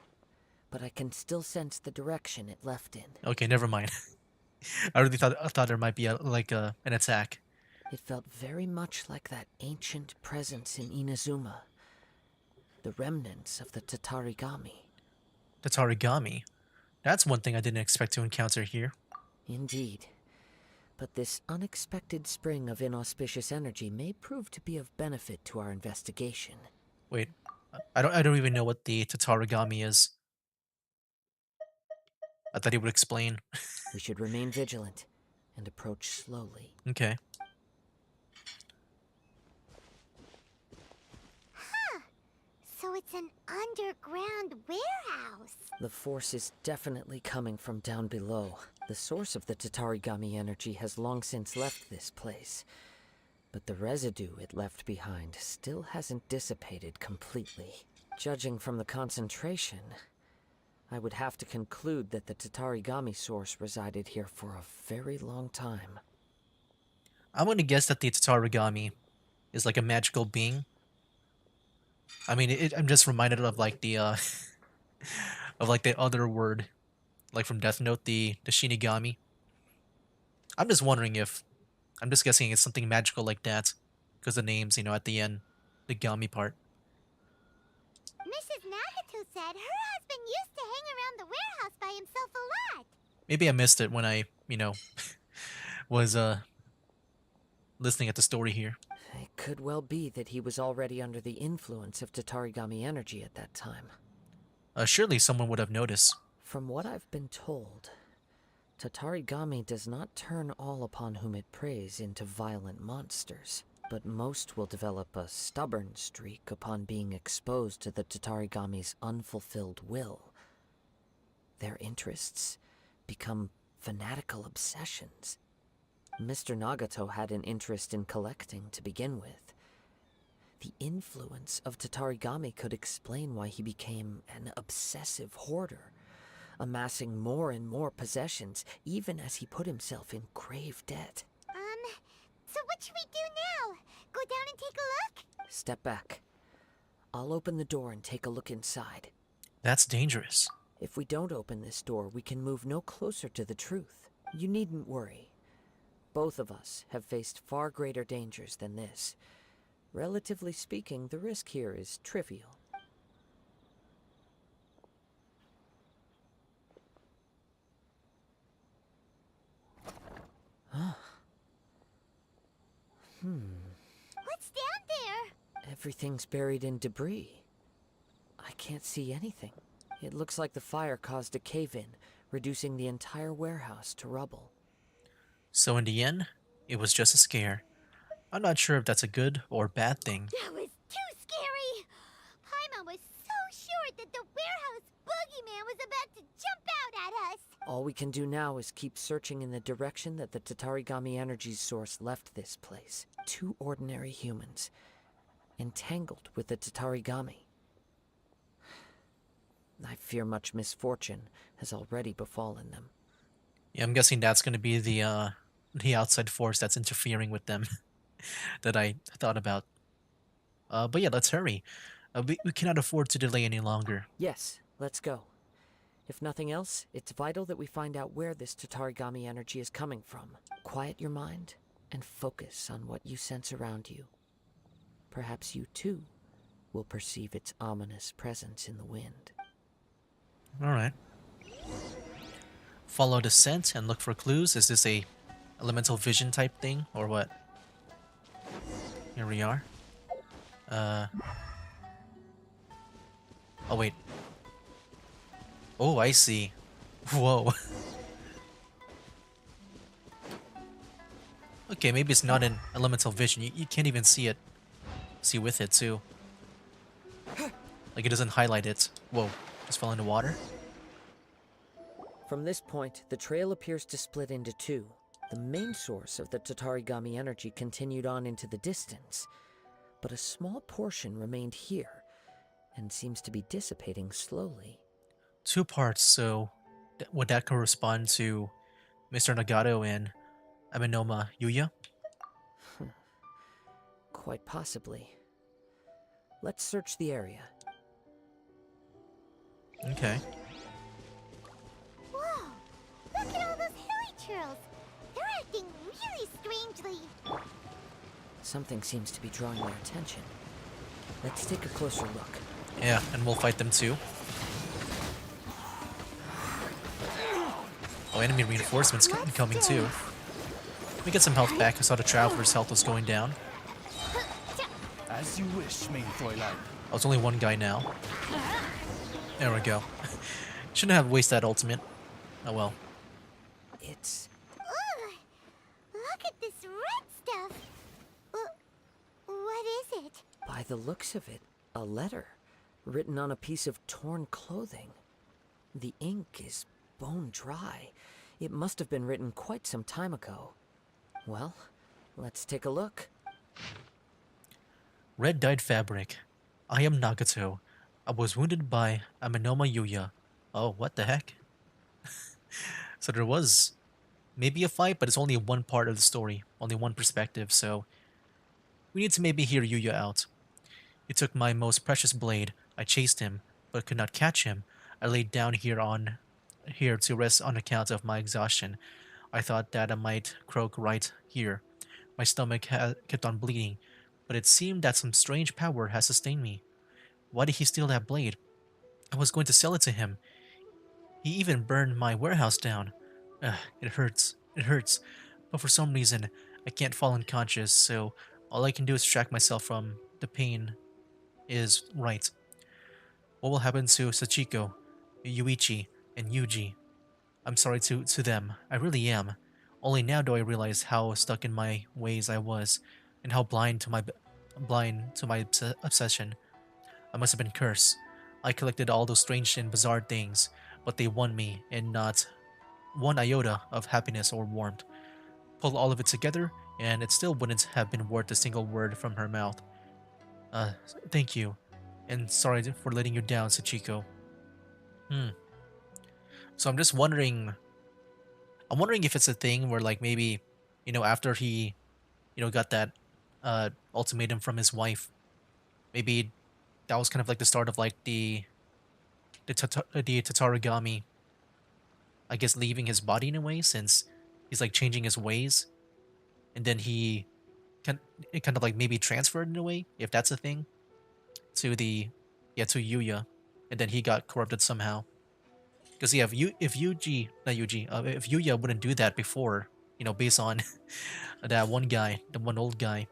but I can still sense the direction it left in. Okay, never mind. I thought there might be an attack. It felt very much like that ancient presence in Inazuma. The remnants of the Tatarigami. The Tarigami. That's one thing I didn't expect to encounter here. Indeed. But this unexpected spring of inauspicious energy may prove to be of benefit to our investigation. Wait, I don't even know what the Tatarigami is. I thought he would explain. We should remain vigilant and approach slowly. Okay. So it's an underground warehouse. The force is definitely coming from down below. The source of the Tatarigami energy has long since left this place. But the residue it left behind still hasn't dissipated completely. Judging from the concentration, I would have to conclude that the Tatarigami source resided here for a very long time. I'm gonna guess that the Tatarigami is like a magical being. I mean, I'm just reminded of like the of like the other word, like from Death Note, the Shinigami. I'm just wondering if, I'm just guessing it's something magical like that, because the names, at the end, the Gami part. Mrs. Nagato said her husband used to hang around the warehouse by himself a lot. Maybe I missed it when I, was listening at the story here. It could well be that he was already under the influence of Tatarigami energy at that time. Surely someone would have noticed. From what I've been told, Tatarigami does not turn all upon whom it preys into violent monsters, but most will develop a stubborn streak upon being exposed to the Tatarigami's unfulfilled will. Their interests become fanatical obsessions. Mr. Nagato had an interest in collecting to begin with. The influence of Tatarigami could explain why he became an obsessive hoarder, amassing more and more possessions, even as he put himself in grave debt. So what should we do now? Go down and take a look? Step back. I'll open the door and take a look inside. That's dangerous. If we don't open this door, we can move no closer to the truth. You needn't worry. Both of us have faced far greater dangers than this. Relatively speaking, the risk here is trivial. What's down there? Everything's buried in debris. I can't see anything. It looks like the fire caused a cave-in, reducing the entire warehouse to rubble. So in the end, it was just a scare. I'm not sure if that's a good or bad thing. That was too scary! Paimon was so sure that the warehouse boogeyman was about to jump out at us! All we can do now is keep searching in the direction that the Tatarigami energy's source left this place. Two ordinary humans, entangled with the Tatarigami. I fear much misfortune has already befallen them. Yeah, I'm guessing that's gonna be the outside force that's interfering with them that I thought about. But yeah, let's hurry. We cannot afford to delay any longer. Yes, let's go. If nothing else, it's vital that we find out where this Tatarigami energy is coming from. Quiet your mind and focus on what you sense around you. Perhaps you too will perceive its ominous presence in the wind. Alright. Follow the scent and look for clues. Is this a elemental vision type thing or what? Here we are. Oh wait. Oh, I see. Whoa. Okay, maybe it's not an elemental vision. You can't even see it. See with it too. Like it doesn't highlight it. Whoa. Just fell in the water? From this point, the trail appears to split into two. The main source of the Tatarigami energy continued on into the distance, but a small portion remained here and seems to be dissipating slowly. Two parts, so would that correspond to Mr. Nagato and Aminoma Yuya? Quite possibly. Let's search the area. Okay. Whoa! Look at all those hilly churls! They're acting really strangely. Something seems to be drawing their attention. Let's take a closer look. Yeah, and we'll fight them too. Oh, enemy reinforcements coming too. Let me get some health back. I saw the traveler's health was going down. As you wish, main Fräulein. Oh, it's only one guy now. There we go. Shouldn't have wasted that ultimate. Oh well. It's... Ugh! Look at this red stuff! What is it? by the looks of it, a letter written on a piece of torn clothing. The ink is bone dry. It must have been written quite some time ago. Well, let's take a look. Red dyed fabric. I am Nagato. I was wounded by Aminoma Yuya. Oh, what the heck? So there was maybe a fight, but it's only one part of the story, only one perspective, so we need to maybe hear Yuya out. He took my most precious blade. I chased him, but could not catch him. I laid down here to rest on account of my exhaustion. I thought that I might croak right here. My stomach kept on bleeding, but it seemed that some strange power had sustained me. Why did he steal that blade? I was going to sell it to him. He even burned my warehouse down. It hurts. It hurts. But for some reason, I can't fall unconscious, so all I can do is distract myself from the pain is right. What will happen to Sachiko, Yuichi, and Yuji? I'm sorry to them. I really am. Only now do I realize how stuck in my ways I was, and how blind to my obsession. I must have been cursed. I collected all those strange and bizarre things, but they won me, and not one iota of happiness or warmth. Pull all of it together, and it still wouldn't have been worth a single word from her mouth. Thank you, and sorry for letting you down, Sachiko. So I'm just wondering. I'm wondering if it's a thing where, like, maybe, after he, got that ultimatum from his wife, maybe that was kind of like the start of like the Tatarigami, I guess, leaving his body in a way, since he's like changing his ways, and then it kind of like maybe transferred in a way, if that's a thing, to to Yuya, and then he got corrupted somehow. Because if Yuya wouldn't do that before, based on that one guy, the one old guy,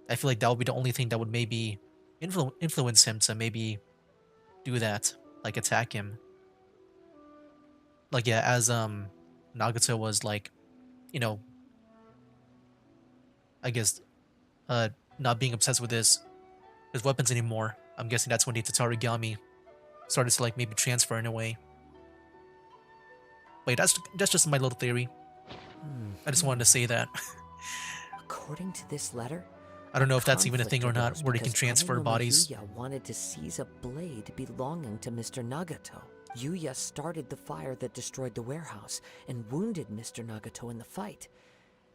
I feel like that would be the only thing that would maybe influence him to maybe do that, like attack him. Like, yeah, as Nagato was like, I guess not being obsessed with his weapons anymore. I'm guessing that's when the Tatarigami started to like maybe transfer in a way. Wait, that's just my little theory. I just wanted to say that. According to this letter, I don't know if that's even a Conflict thing or not, arose where they can because transfer Ame no bodies. Yuya wanted to seize a blade belonging to Mr. Nagato. Yuya started the fire that destroyed the warehouse and wounded Mr. Nagato in the fight.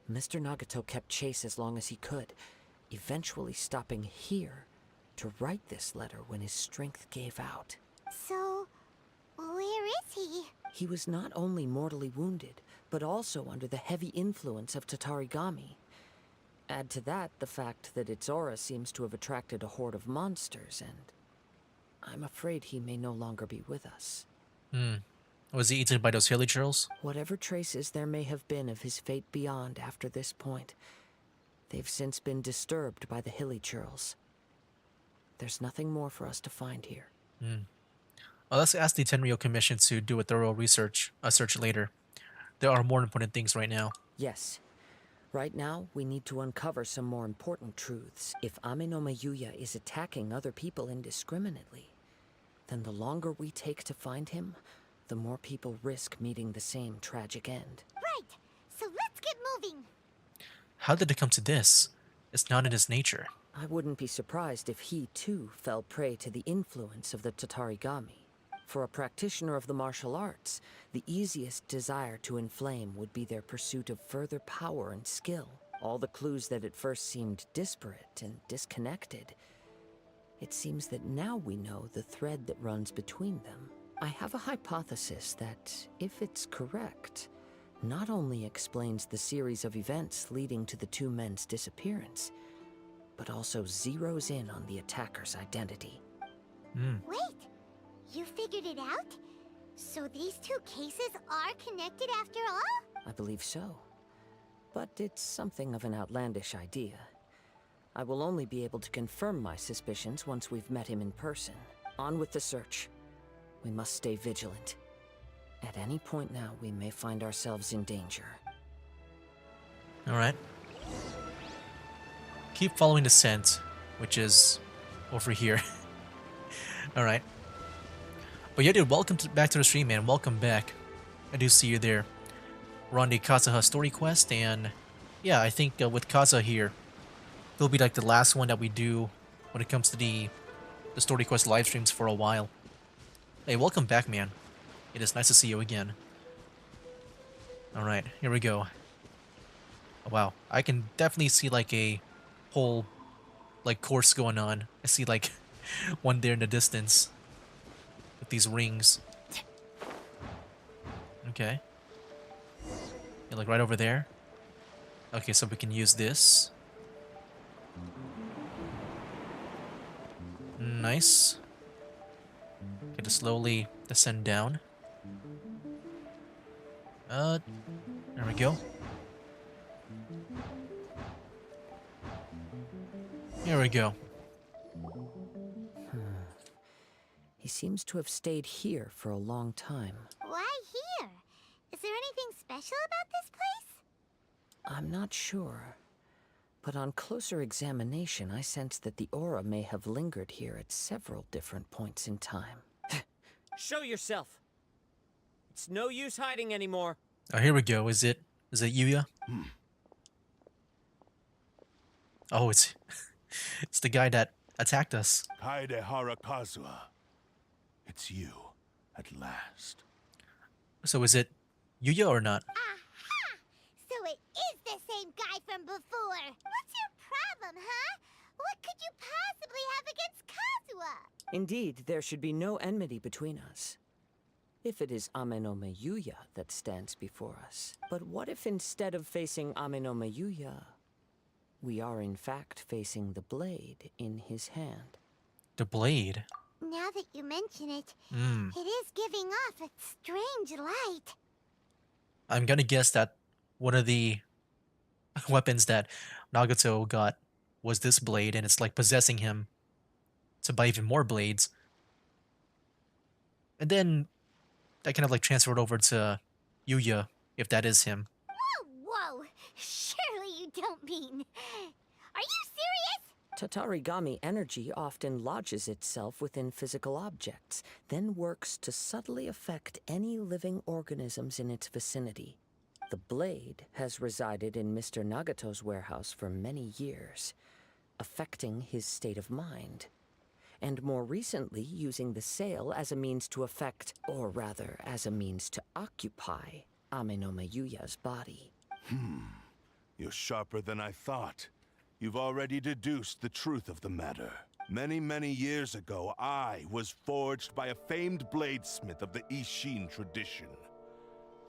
Mr. Nagato kept chase as long as he could, eventually stopping here to write this letter when his strength gave out. So, where is he? He was not only mortally wounded, but also under the heavy influence of Tatarigami. Add to that the fact that its aura seems to have attracted a horde of monsters, and I'm afraid he may no longer be with us. Was he eaten by those hilly churls? Whatever traces there may have been of his fate beyond after this point, they've since been disturbed by the hilly churls. There's nothing more for us to find here. Well, let's ask the Tenryo Commission to do a thorough search later. There are more important things right now. Yes. Right now, we need to uncover some more important truths. If Ame no Yuya is attacking other people indiscriminately, then the longer we take to find him, the more people risk meeting the same tragic end. Right, so let's get moving. How did it come to this? It's not in his nature. I wouldn't be surprised if he, too, fell prey to the influence of the Tatarigami. For a practitioner of the martial arts, the easiest desire to inflame would be their pursuit of further power and skill. All the clues that at first seemed disparate and disconnected, it seems that now we know the thread that runs between them. I have a hypothesis that, if it's correct, not only explains the series of events leading to the two men's disappearance, but also zeroes in on the attacker's identity. Wait, you figured it out? So these two cases are connected after all? I believe so. But it's something of an outlandish idea. I will only be able to confirm my suspicions once we've met him in person. On with the search. We must stay vigilant. At any point now, we may find ourselves in danger. Alright. Keep following the scent, which is over here. Alright. But yeah, dude, welcome back to the stream, man. Welcome back. I do see you there. We're on the Kazuha story quest, and yeah, I think with Kazuha here, it'll be like the last one that we do when it comes to the story quest live streams for a while. Hey, welcome back, man. It is nice to see you again. Alright, here we go. Oh, wow, I can definitely see like a whole like course going on. I see like one there in the distance with these rings. Okay. Yeah, like right over there. Okay, so we can use this. Nice. Okay, to slowly descend down. There we go. Here we go. He seems to have stayed here for a long time. Why here? Is there anything special about this place? I'm not sure. But on closer examination, I sense that the aura may have lingered here at several different points in time. Show yourself. It's no use hiding anymore. Oh, here we go. Is it Yuya? Oh, it's it's the guy that attacked us. Kaedehara Kazuha. It's you, at last. So is it Yuya or not? Aha! So it is the same guy from before. What's your problem, huh? What could you possibly have against Kazuha? Indeed, there should be no enmity between us. If it is Ame no Yuya that stands before us. But what if instead of facing Ame no Yuya, we are in fact facing the blade in his hand? The blade? Now that you mention it, Hmm. it is giving off a strange light. I'm gonna guess that one of the weapons that Nagato got was this blade, and it's like possessing him to buy even more blades. And then that kind of like transferred over to Yuya, if that is him. Whoa! Surely you don't mean... Are you serious? Tatarigami energy often lodges itself within physical objects, then works to subtly affect any living organisms in its vicinity. The blade has resided in Mr. Nagato's warehouse for many years. affecting his state of mind. And more recently, using the sail as a means to affect, or rather, as a means to occupy, Amenoma Yuya's body. You're sharper than I thought. You've already deduced the truth of the matter. Many, many years ago, I was forged by a famed bladesmith of the Ishin tradition.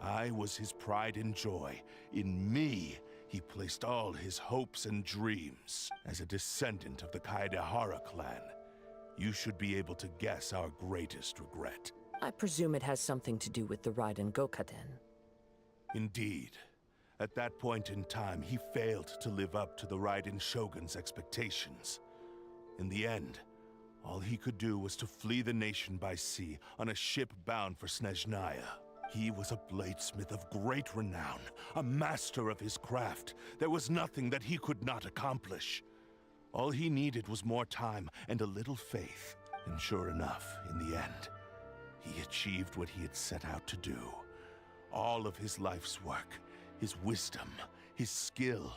I was his pride and joy. In me, he placed all his hopes and dreams. As a descendant of the Kaedehara clan, you should be able to guess our greatest regret. I presume it has something to do with the Raiden Gokaden. Indeed. At that point in time, he failed to live up to the Raiden Shogun's expectations. In the end, all he could do was to flee the nation by sea on a ship bound for Snezhnaya. He was a bladesmith of great renown, a master of his craft. There was nothing that he could not accomplish. All he needed was more time and a little faith. And sure enough, in the end, he achieved what he had set out to do. All of his life's work, his wisdom, his skill,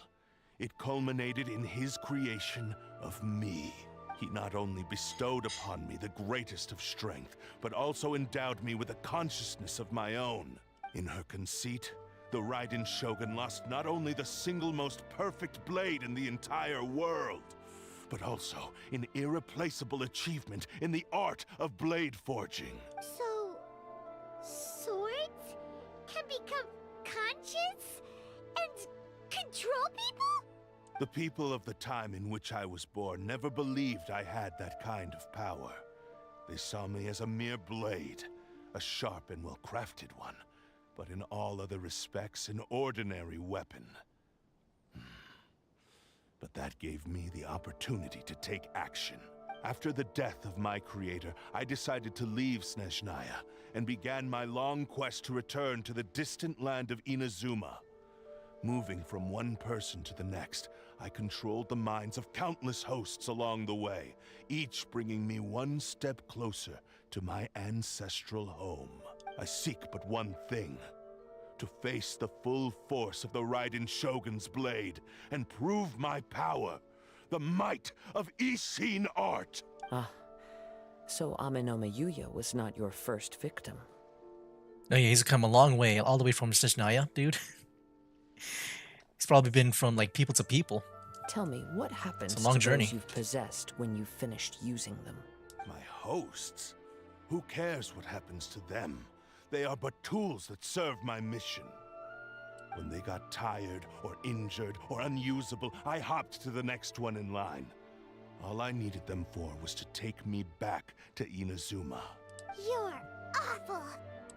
it culminated in his creation of me. He not only bestowed upon me the greatest of strength, but also endowed me with a consciousness of my own. In her conceit, the Raiden Shogun lost not only the single most perfect blade in the entire world, but also an irreplaceable achievement in the art of blade forging. So, swords can become conscious and control people? The people of the time in which I was born never believed I had that kind of power. They saw me as a mere blade, a sharp and well-crafted one, but in all other respects an ordinary weapon. But that gave me the opportunity to take action. After the death of my creator, I decided to leave Snezhnaya and began my long quest to return to the distant land of Inazuma. Moving from one person to the next, I controlled the minds of countless hosts along the way, each bringing me one step closer to my ancestral home. I seek but one thing: to face the full force of the Raiden Shogun's blade and prove my power, the might of Ishin art. Ah, so Amenoma Yuya was not your first victim. Oh yeah, he's come a long way, all the way from Snezhnaya, dude. He's probably been from like people to people. Tell me, what happens It's a long to journey. those you've possessed when you've finished using them? My hosts? Who cares what happens to them? They are but tools that serve my mission. When they got tired or injured or unusable, I hopped to the next one in line. All I needed them for was to take me back to Inazuma. You're awful.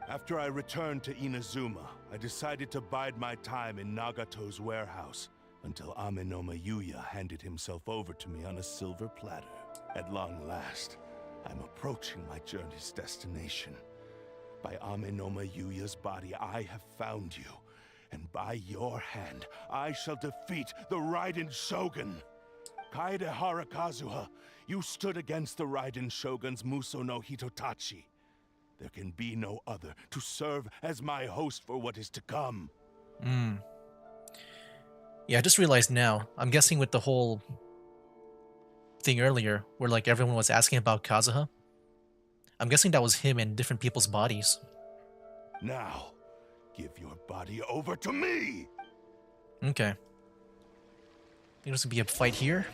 After I returned to Inazuma, I decided to bide my time in Nagato's warehouse until Amenoma Yuya handed himself over to me on a silver platter. At long last, I'm approaching my journey's destination. By Amenoma Yuya's body, I have found you, and by your hand, I shall defeat the Raiden Shogun. Kaedehara Kazuha, you stood against the Raiden Shogun's Muso no Hitotachi. There can be no other to serve as my host for what is to come. Yeah, I just realized now. I'm guessing with the whole thing earlier, where like everyone was asking about Kazuha, I'm guessing that was him in different people's bodies. Now, give your body over to me! Okay. I think there's gonna be a fight here.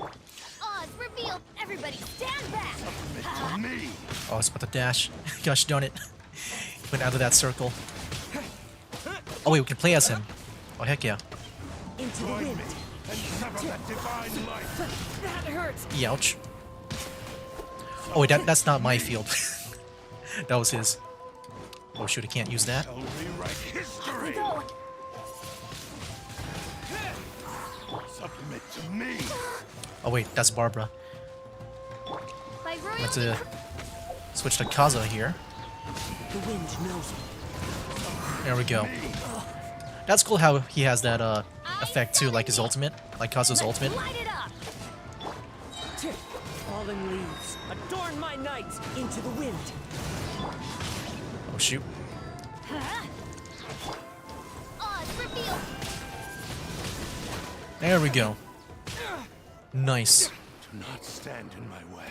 Oz revealed. Everybody stand back. To me! Oh, it's about to dash. Gosh darn it. Went out of that circle. Oh wait, we can play as him. Oh heck yeah. Into the Join wind. me and sever that divine light! That hurts. Ouch. Oh wait, that's not my field. That was his. Oh shoot, I can't use that. Shall rewrite history! Go. Submit to me! Oh wait, that's Barbara. By Let's royalty. switch to Kazuha here. The wind knows me. There we go. That's cool how he has that effect too, like his ultimate, like Kazuha's ultimate. Light it up. Fallen leaves, adorn my night into the wind. Oh shoot. Oz revealed. There we go. Nice. Do not stand in my way,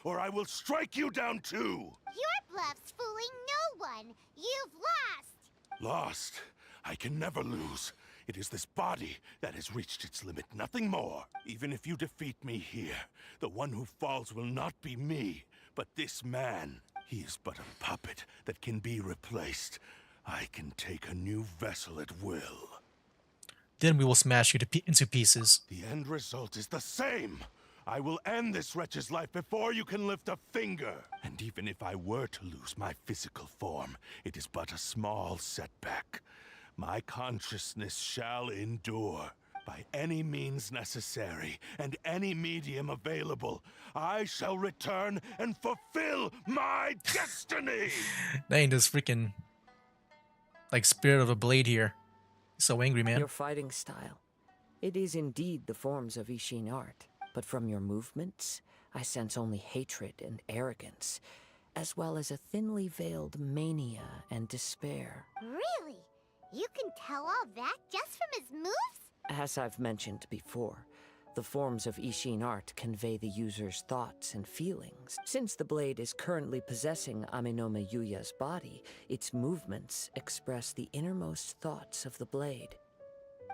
or I will strike you down too! Your bluff's fooling no one. You've lost. Lost? I can never lose. It is this body that has reached its limit, nothing more. Even if you defeat me here, the one who falls will not be me, but this man. He is but a puppet that can be replaced. I can take a new vessel at will. Then we will smash you into pieces. The end result is the same. I will end this wretch's life before you can lift a finger. And even if I were to lose my physical form, it is but a small setback. My consciousness shall endure. By any means necessary, and any medium available, I shall return and fulfill my destiny! Dang, this freaking, like, spirit of a blade here. So angry, man. Your fighting style. It is indeed the forms of Ishin art, but from your movements, I sense only hatred and arrogance, as well as a thinly veiled mania and despair. Really? You can tell all that just from his moves? As I've mentioned before, the forms of Ishin art convey the user's thoughts and feelings. Since the blade is currently possessing Aminome Yuya's body, its movements express the innermost thoughts of the blade.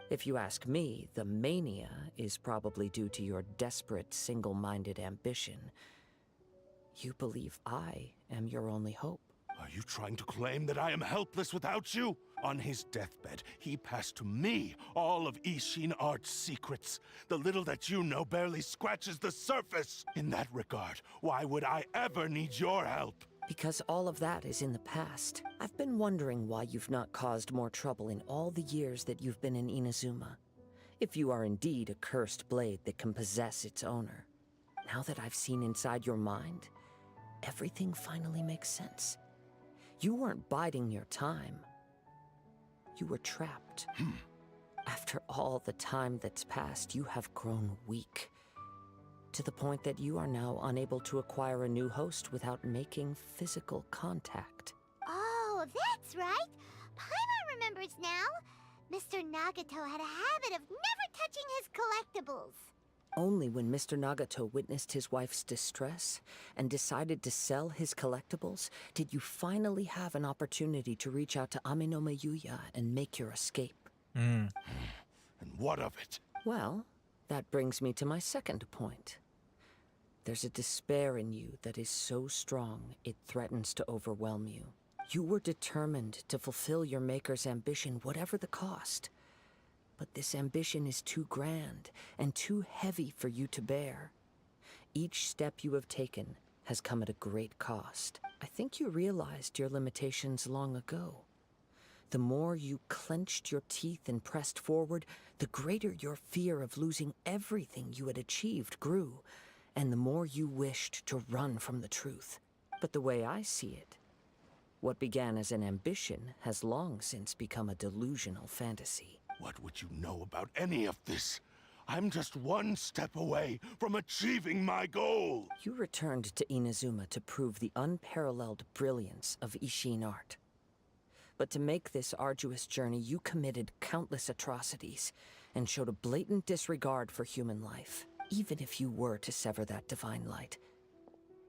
If you ask me, the mania is probably due to your desperate, single-minded ambition. You believe I am your only hope. Are you trying to claim that I am helpless without you? On his deathbed, he passed to me all of Ishin Art's secrets. The little that you know barely scratches the surface. In that regard, why would I ever need your help? Because all of that is in the past. I've been wondering why you've not caused more trouble in all the years that you've been in Inazuma. If you are indeed a cursed blade that can possess its owner. Now that I've seen inside your mind, everything finally makes sense. You weren't biding your time. You were trapped. After all the time that's passed, you have grown weak. To the point that you are now unable to acquire a new host without making physical contact. Oh, that's right. Paimon remembers now. Mr. Nagato had a habit of never touching his collectibles. Only when Mr. Nagato witnessed his wife's distress and decided to sell his collectibles did you finally have an opportunity to reach out to Aminome Yuya and make your escape. And what of it? Well, that brings me to my second point. There's a despair in you that is so strong it threatens to overwhelm you. You were determined to fulfill your maker's ambition, whatever the cost. But this ambition is too grand and too heavy for you to bear. Each step you have taken has come at a great cost. I think you realized your limitations long ago. The more you clenched your teeth and pressed forward, the greater your fear of losing everything you had achieved grew, and the more you wished to run from the truth. But the way I see it, what began as an ambition has long since become a delusional fantasy. What would you know about any of this? I'm just one step away from achieving my goal! You returned to Inazuma to prove the unparalleled brilliance of Ishin art. But to make this arduous journey, you committed countless atrocities and showed a blatant disregard for human life, even if you were to sever that divine light.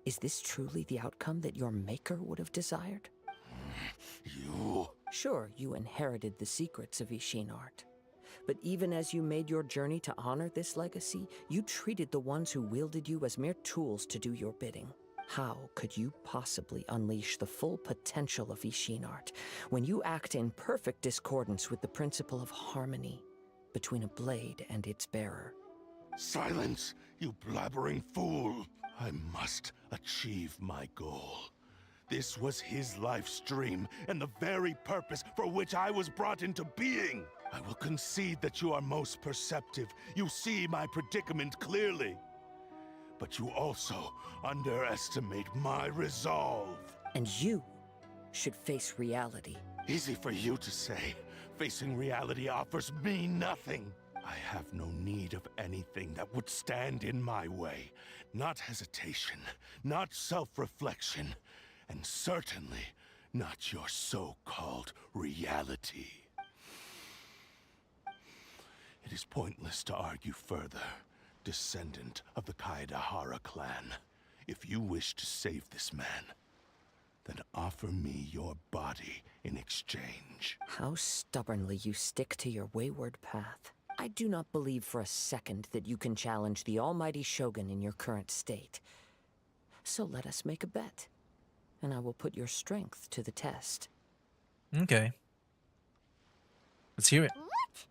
Is this truly the outcome that your maker would have desired? You... Sure, you inherited the secrets of Ishin art. But even as you made your journey to honor this legacy, you treated the ones who wielded you as mere tools to do your bidding. How could you possibly unleash the full potential of Ishin art when you act in perfect discordance with the principle of harmony between a blade and its bearer? Silence, you blabbering fool! I must achieve my goal. This was his life's dream, and the very purpose for which I was brought into being. I will concede that you are most perceptive. You see my predicament clearly. But you also underestimate my resolve. And you should face reality. Easy for you to say. Facing reality offers me nothing. I have no need of anything that would stand in my way. Not hesitation, not self-reflection, and certainly not your so-called reality. It is pointless to argue further. descendant of the Kaedahara clan. If you wish to save this man, then offer me your body in exchange. How stubbornly you stick to your wayward path. I do not believe for a second that you can challenge the almighty Shogun in your current state. So let us make a bet, and I will put your strength to the test. Okay. Let's hear it. What?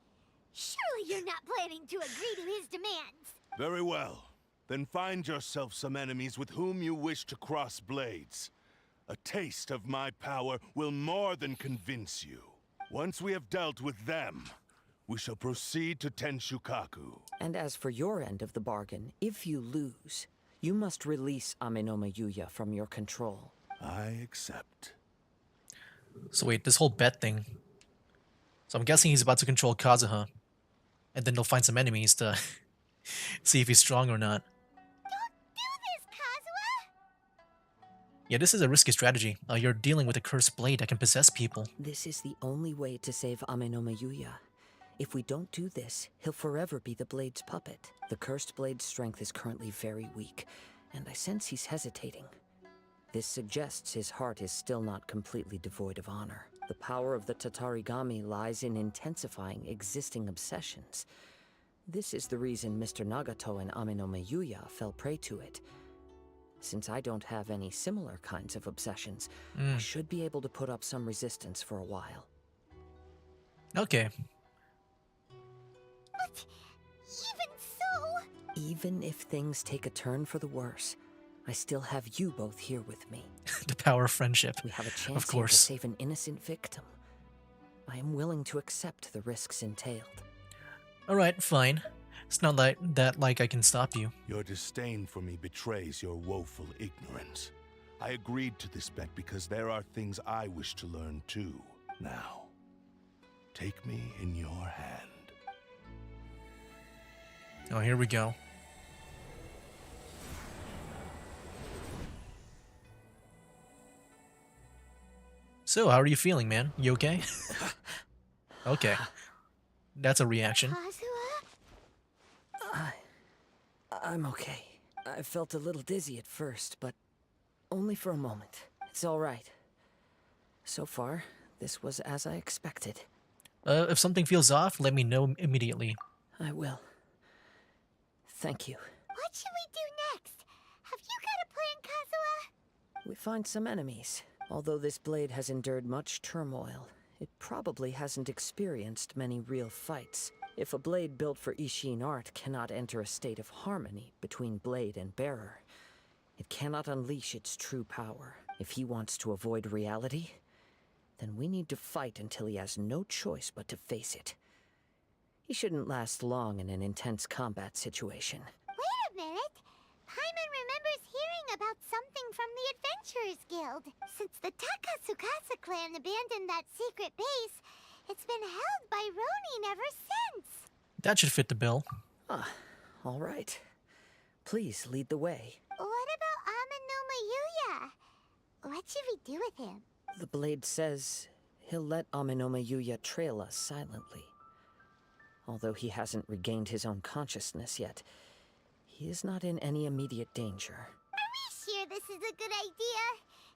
Surely you're not planning to agree to his demands. Very well. Then find yourself some enemies with whom you wish to cross blades. A taste of my power will more than convince you. Once we have dealt with them, we shall proceed to Tenshukaku. And as for your end of the bargain, if you lose, you must release Amenoma Yuya from your control. I accept. So wait, this whole bet thing. So I'm guessing he's about to control Kazuha. And then they'll find some enemies to see if he's strong or not. Don't do this, Kazuha! Yeah, this is a risky strategy. You're dealing with a cursed blade that can possess people. This is the only way to save Amenoma Yuya. If we don't do this, he'll forever be the blade's puppet. The cursed blade's strength is currently very weak, and I sense he's hesitating. This suggests his heart is still not completely devoid of honor. The power of the Tatarigami lies in intensifying existing obsessions. This is the reason Mr. Nagato and Amenoma Yuya fell prey to it. Since I don't have any similar kinds of obsessions, I should be able to put up some resistance for a while. Okay. But even so... Even if things take a turn for the worse, I still have you both here with me. The power of friendship. We have a chance Of here to course. save an innocent victim. I am willing to accept the risks entailed. Alright, fine. It's not like that like I can stop you. Your disdain for me betrays your woeful ignorance. I agreed to this bet because there are things I wish to learn too. Now, take me in your hand. Oh, here we go. So, how are you feeling, man? You okay? Okay. That's a reaction. Kazuha? I'm okay. I felt a little dizzy at first, but only for a moment. It's all right. So far, this was as I expected. If something feels off, let me know immediately. I will. Thank you. What should we do next? Have you got a plan, Kazuha? We find some enemies. Although this blade has endured much turmoil, it probably hasn't experienced many real fights. If a blade built for Ishin art cannot enter a state of harmony between blade and bearer, it cannot unleash its true power. If he wants to avoid reality, then we need to fight until he has no choice but to face it. He shouldn't last long in an intense combat situation. Wait a minute. Paimon remembers hearing about something from the Adventurers Guild. Since the Takasukasa clan abandoned that secret base, it's been held by Ronin ever since. That should fit the bill. Ah, all right. Please lead the way. What about Amenoma Yuya? What should we do with him? The blade says he'll let Amenoma Yuya trail us silently. Although he hasn't regained his own consciousness yet, he is not in any immediate danger. Are we sure this is a good idea?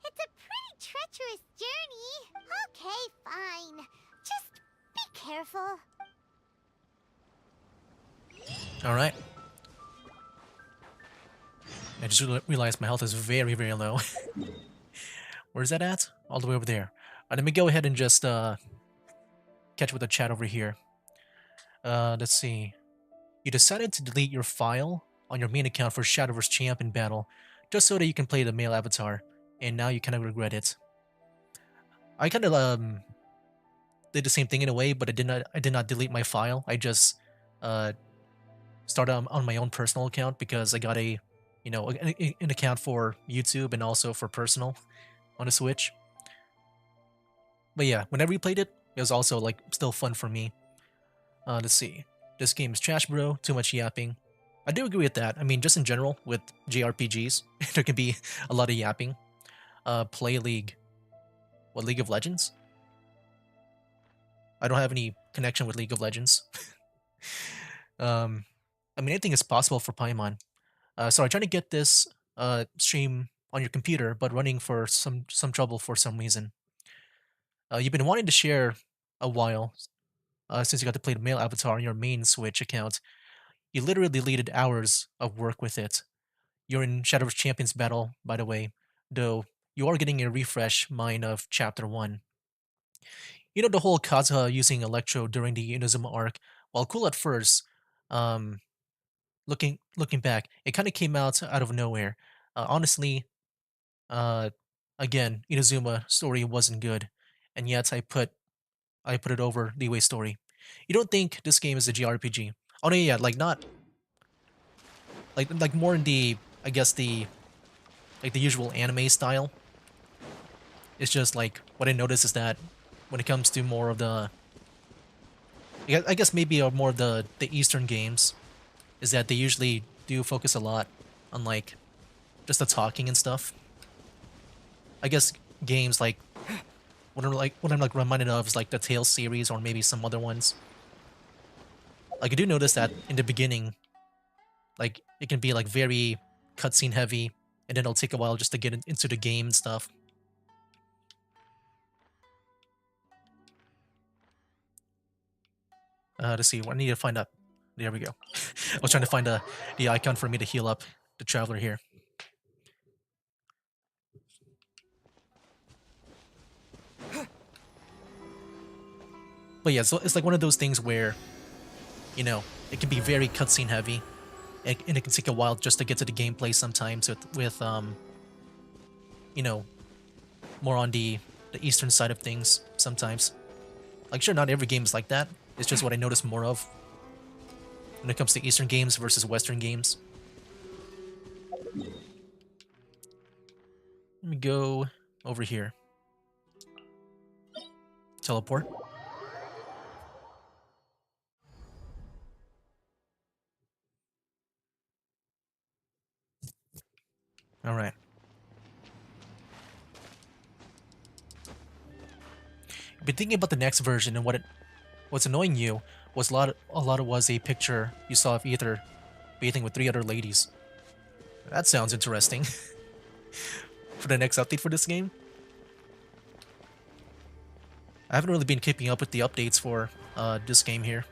It's a pretty treacherous journey. Okay, fine. Just be careful. Alright. I just realized my health is very, very low. Where's that at? All the way over there. Let me go ahead and just catch with the chat over here. Let's see. You decided to delete your file on your main account for Shadowverse Champion Battle just so that you can play the male avatar, and now you kind of regret it. I kind of did the same thing in a way, but I did not delete my file. I just started on my own personal account because I got an account for YouTube and also for personal on the Switch. But yeah, when I replayed it, it was also like still fun for me. Let's see. This game is trash, bro. Too much yapping. I do agree with that. I mean, just in general, with JRPGs, there can be a lot of yapping. Play League. What, League of Legends? I don't have any connection with League of Legends. I I mean, anything is possible for Paimon. Sorry, trying to get this stream on your computer, but running for some trouble for some reason. You've been wanting to share a while since you got to play the male avatar on your main Switch account. You literally deleted hours of work with it. You're in Shadow of Champions battle, by the way, though you are getting a refresh mine of Chapter 1. You know, the whole Kazuha using Electro during the Inazuma arc, while cool at first, um, looking back, it kind of came out of nowhere. Honestly, uh, again, Inazuma story wasn't good, and yet I put it over the Way story. You don't think this game is a JRPG? Oh no, yeah, like not like more in the, I guess, the like the usual anime style. It's just like what I noticed is that when it comes to more of the, I guess maybe more of the Eastern games, is that they usually do focus a lot on like just the talking and stuff. I guess games like what I'm like reminded of is like the Tales series or maybe some other ones. Like I do notice that in the beginning, like it can be like very cutscene heavy, and then it'll take a while just to get into the game and stuff. Let's see. I need to find up. There we go. I was trying to find the icon for me to heal up the traveler here. But yeah, so it's like one of those things where, you know, it can be very cutscene heavy, and it can take a while just to get to the gameplay sometimes with you know, more on the eastern side of things sometimes. Like sure, not every game is like that. It's just what I notice more of when it comes to Eastern games versus Western games. Let me go over here. Teleport. All right. I've been thinking about the next version, and what's annoying you was a lot of was a picture you saw of Ether bathing with 3 other ladies. That sounds interesting. For the next update for this game. I haven't really been keeping up with the updates for this game here.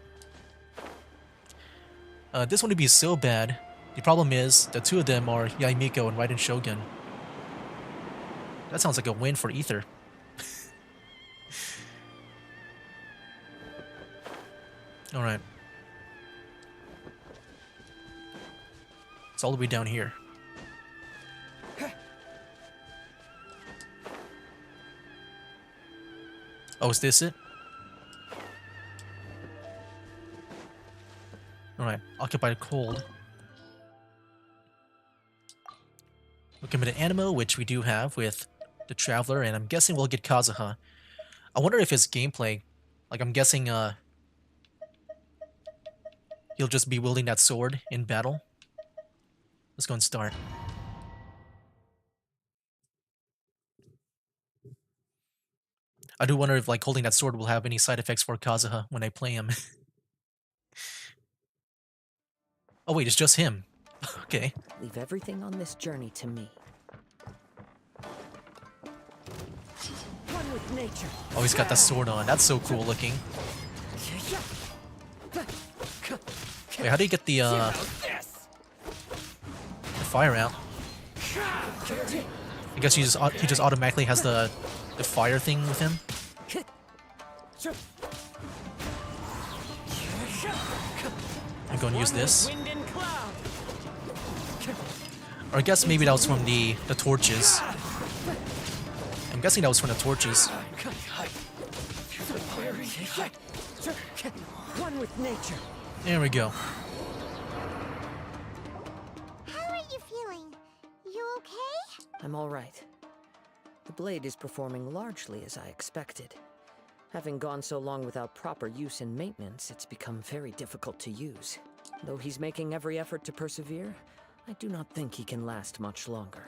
This one would be so bad. The problem is, the 2 of them are Yaimiko and Raiden Shogun. That sounds like a win for Ether. Alright. It's all the way down here. Oh, is this it? Alright, occupied cold. Looking at an Animo, which we do have with the Traveler, and I'm guessing we'll get Kazuha. I wonder if his gameplay, like I'm guessing he'll just be wielding that sword in battle. Let's go and start. I do wonder if like holding that sword will have any side effects for Kazuha when I play him. Oh wait, it's just him. Okay. Leave everything on this journey to me. One with nature. Oh, he's got that sword on. That's so cool looking. Wait, how do you get the fire out? I guess he just automatically has the fire thing with him. I'm going to use this. Or I guess maybe that was from the torches. I'm guessing that was from the torches. One with nature. There we go. How are you feeling? You okay? I'm all right. The blade is performing largely as I expected. Having gone so long without proper use and maintenance, it's become very difficult to use. Though he's making every effort to persevere, I do not think he can last much longer.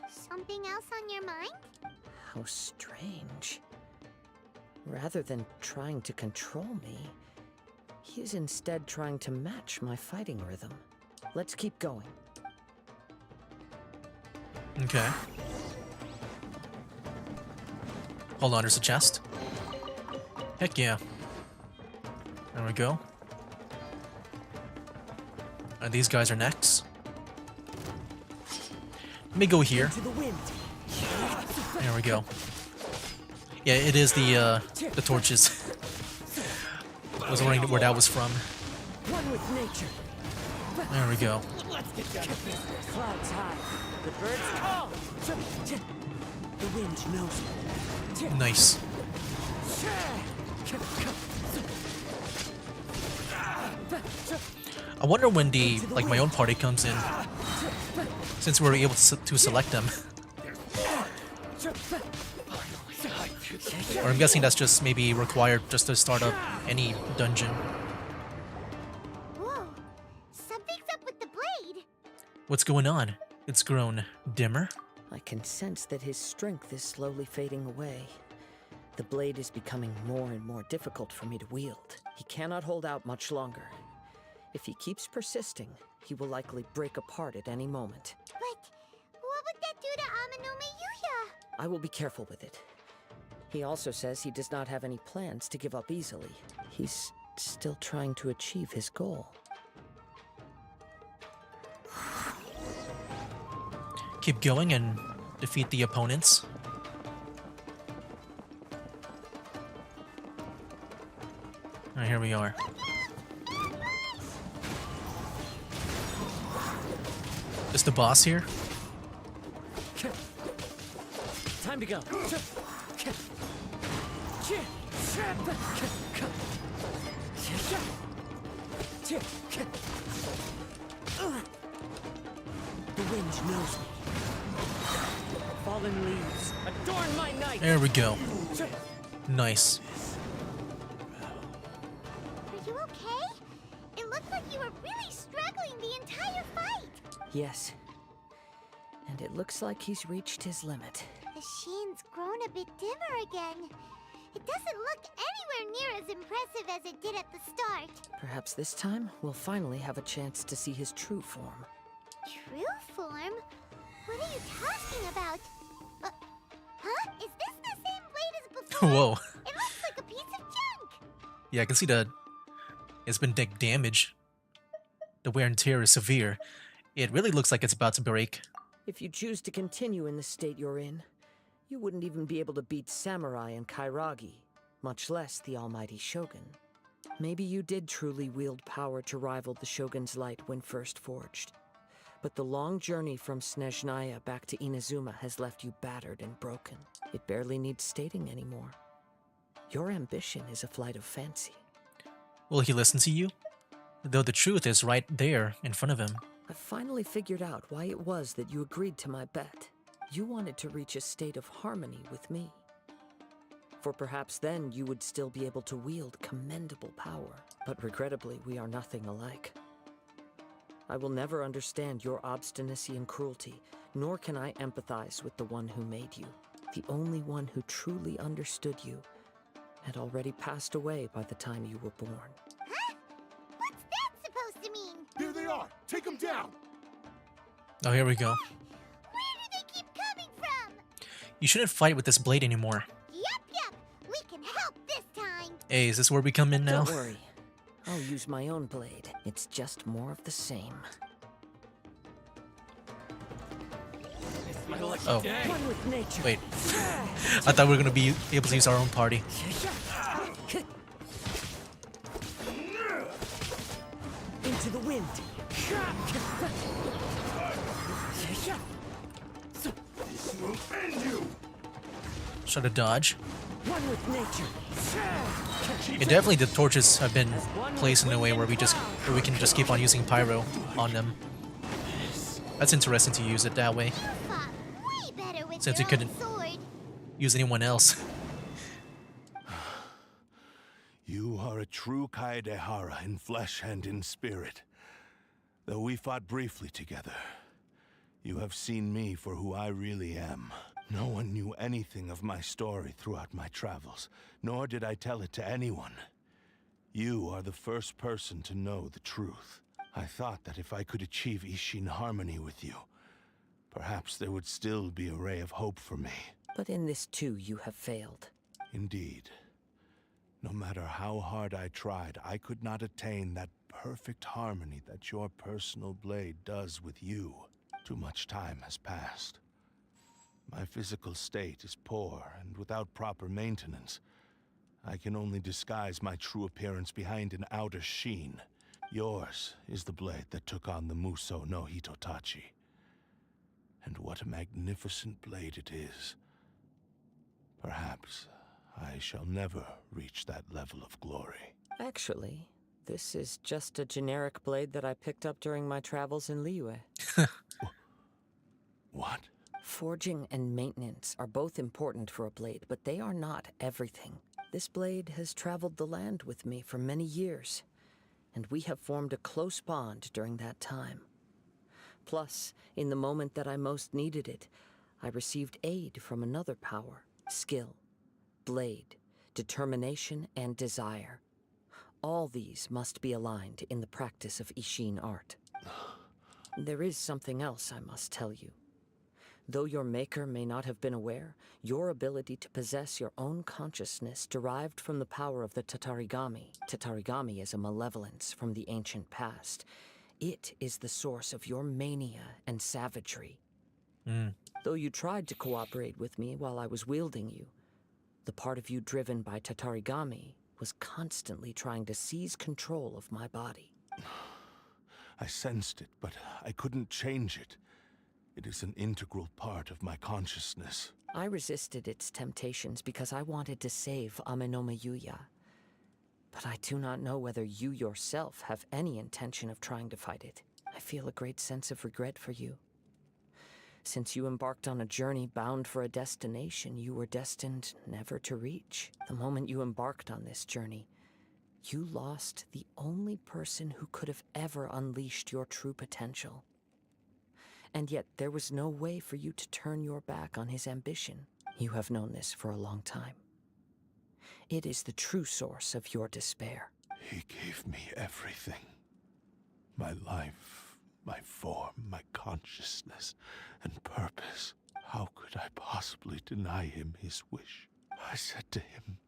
Something else on your mind? How strange. Rather than trying to control me, He's instead trying to match my fighting rhythm. Let's keep going. Okay. Hold on, there's a chest. Heck yeah. There we go. And these guys are next. Let me go here. There we go. Yeah, it is the torches. I was wondering where that was from. One with nature. There we go. Clouds high. The birds call. The wind knows me. Nice. I wonder when the my own party comes in, since we were able to select them. Or I'm guessing that's just maybe required just to start up any dungeon. Whoa, something's up with the blade. What's going on? It's grown dimmer. I can sense that his strength is slowly fading away. The blade is becoming more and more difficult for me to wield. He cannot hold out much longer. If he keeps persisting, he will likely break apart at any moment. But what would that do to Amanome Yuya? I will be careful with it. He also says he does not have any plans to give up easily. He's still trying to achieve his goal. Keep going and defeat the opponents. Alright, here we are. Is the boss here? Time to go. The wind knows me. Fallen leaves adorn my night. There we go. Nice. Are you okay? It looked like you were really struggling the entire fight. Yes. And it looks like he's reached his limit. The sheen's grown a bit dimmer again. It doesn't look anywhere near as impressive as it did at the start. Perhaps this time we'll finally have a chance to see his true form. True form? What are you talking about? Huh? Is this the same blade as before? Whoa. It looks like a piece of junk. Yeah, I can see that it's been damaged. The wear and tear is severe. It really looks like it's about to break. If you choose to continue in the state you're in, you wouldn't even be able to beat Samurai and Kairagi, much less the almighty Shogun. Maybe you did truly wield power to rival the Shogun's light when first forged. But the long journey from Snezhnaya back to Inazuma has left you battered and broken. It barely needs stating anymore. Your ambition is a flight of fancy. Will he listen to you? Though the truth is right there in front of him. I finally figured out why it was that you agreed to my bet. You wanted to reach a state of harmony with me. For perhaps then you would still be able to wield commendable power. But regrettably, we are nothing alike. I will never understand your obstinacy and cruelty, nor can I empathize with the one who made you. The only one who truly understood you had already passed away by the time you were born. Huh? What's that supposed to mean? Here they are! Take them down! Oh, here we go. Where do they keep coming from? You shouldn't fight with this blade anymore. Yep. We can help this time. Hey, is this where we come in now? Don't worry. I'll use my own blade. It's just more of the same. Oh. One with nature. Wait. I thought we were gonna be able to use our own party. Into the wind. This will end you! Try to dodge. One with nature. Yeah, definitely the torches have been placed in a way where we can just keep on using pyro on them. That's interesting to use it that way, Fought way better with since your you couldn't own sword. use anyone else. You are a true Kaedehara in flesh and in spirit. Though we fought briefly together, you have seen me for who I really am. No one knew anything of my story throughout my travels, nor did I tell it to anyone. You are the first person to know the truth. I thought that if I could achieve Ishin harmony with you, perhaps there would still be a ray of hope for me. But in this too, you have failed. Indeed. No matter how hard I tried, I could not attain that perfect harmony that your personal blade does with you. Too much time has passed. My physical state is poor, and without proper maintenance, I can only disguise my true appearance behind an outer sheen. Yours is the blade that took on the Muso no Hitotachi. And what a magnificent blade it is. Perhaps I shall never reach that level of glory. Actually, this is just a generic blade that I picked up during my travels in Liyue. What? Forging and maintenance are both important for a blade, but they are not everything. This blade has traveled the land with me for many years, and we have formed a close bond during that time. Plus, in the moment that I most needed it, I received aid from another power: skill, blade, determination, and desire. All these must be aligned in the practice of Ishin art. There is something else I must tell you. Though your maker may not have been aware, your ability to possess your own consciousness derived from the power of the Tatarigami. Tatarigami is a malevolence from the ancient past. It is the source of your mania and savagery. Though you tried to cooperate with me while I was wielding you, the part of you driven by Tatarigami was constantly trying to seize control of my body. I sensed it, but I couldn't change it. It is an integral part of my consciousness. I resisted its temptations because I wanted to save Amenoma Yuya. But I do not know whether you yourself have any intention of trying to fight it. I feel a great sense of regret for you. Since you embarked on a journey bound for a destination you were destined never to reach. The moment you embarked on this journey, you lost the only person who could have ever unleashed your true potential. And yet there was no way for you to turn your back on his ambition. You have known this for a long time. It is the true source of your despair. He gave me everything. My life, my form, my consciousness, and purpose. How could I possibly deny him his wish? I said to him,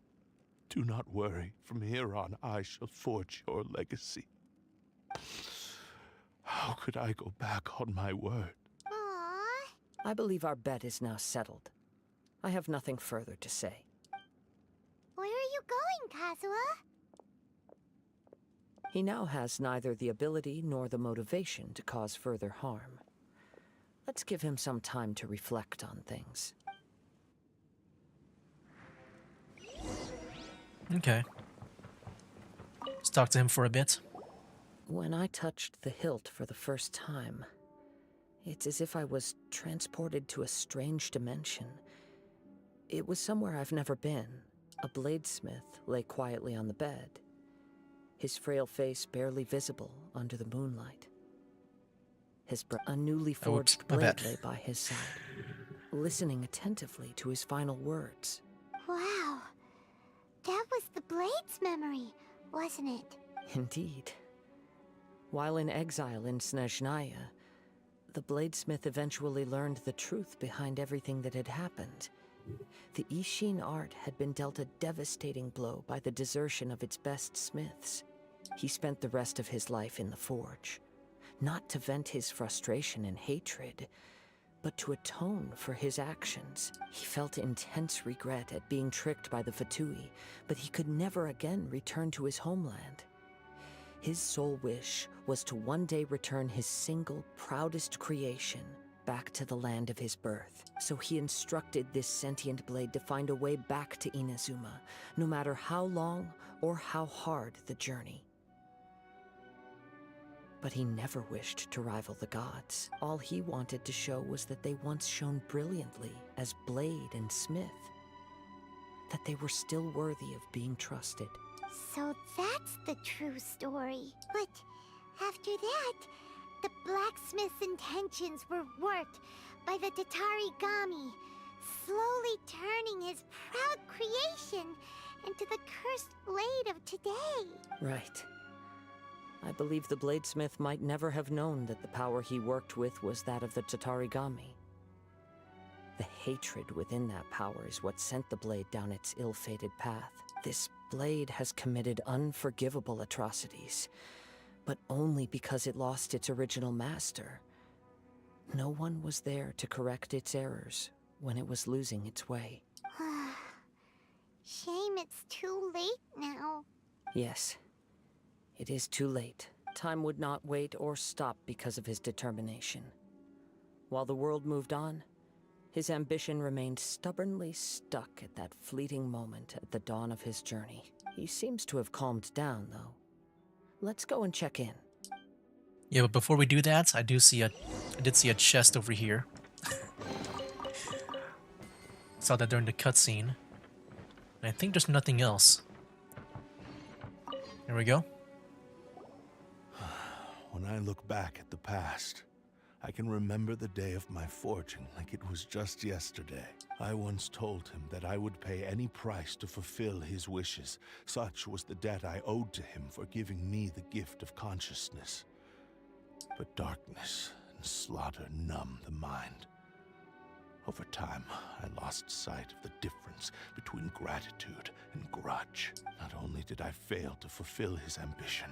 "Do not worry. From here on, I shall forge your legacy." How could I go back on my word? Aww. I believe our bet is now settled. I have nothing further to say. Where are you going, Kazuha? He now has neither the ability nor the motivation to cause further harm. Let's give him some time to reflect on things. Okay. Let's talk to him for a bit. When I touched the hilt for the first time, it's as if I was transported to a strange dimension. It was somewhere I've never been. A bladesmith lay quietly on the bed, his frail face barely visible under the moonlight. A newly forged blade lay by his side, listening attentively to his final words. Wow. That was the Blade's memory, wasn't it? Indeed. While in exile in Snezhnaya, the bladesmith eventually learned the truth behind everything that had happened. The Ishin art had been dealt a devastating blow by the desertion of its best smiths. He spent the rest of his life in the forge, not to vent his frustration and hatred, but to atone for his actions. He felt intense regret at being tricked by the Fatui, but he could never again return to his homeland. His sole wish was to one day return his single, proudest creation back to the land of his birth. So he instructed this sentient blade to find a way back to Inazuma, no matter how long or how hard the journey. But he never wished to rival the gods. All he wanted to show was that they once shone brilliantly as blade and smith, that they were still worthy of being trusted. So that's the true story. But after that, the blacksmith's intentions were warped by the Tatarigami, slowly turning his proud creation into the cursed blade of today. Right. I believe the bladesmith might never have known that the power he worked with was that of the Tatarigami. The hatred within that power is what sent the blade down its ill-fated path. This blade has committed unforgivable atrocities, but only because it lost its original master. No one was there to correct its errors when it was losing its way. Shame it's too late now. Yes, it is too late. Time would not wait or stop because of his determination. While the world moved on, his ambition remained stubbornly stuck at that fleeting moment at the dawn of his journey. He seems to have calmed down, though. Let's go and check in. Yeah, but before we do that, I did see a chest over here. Saw that during the cutscene. And I think there's nothing else. There we go. When I look back at the past, I can remember the day of my forging like it was just yesterday. I once told him that I would pay any price to fulfill his wishes. Such was the debt I owed to him for giving me the gift of consciousness. But darkness and slaughter numb the mind. Over time, I lost sight of the difference between gratitude and grudge. Not only did I fail to fulfill his ambition,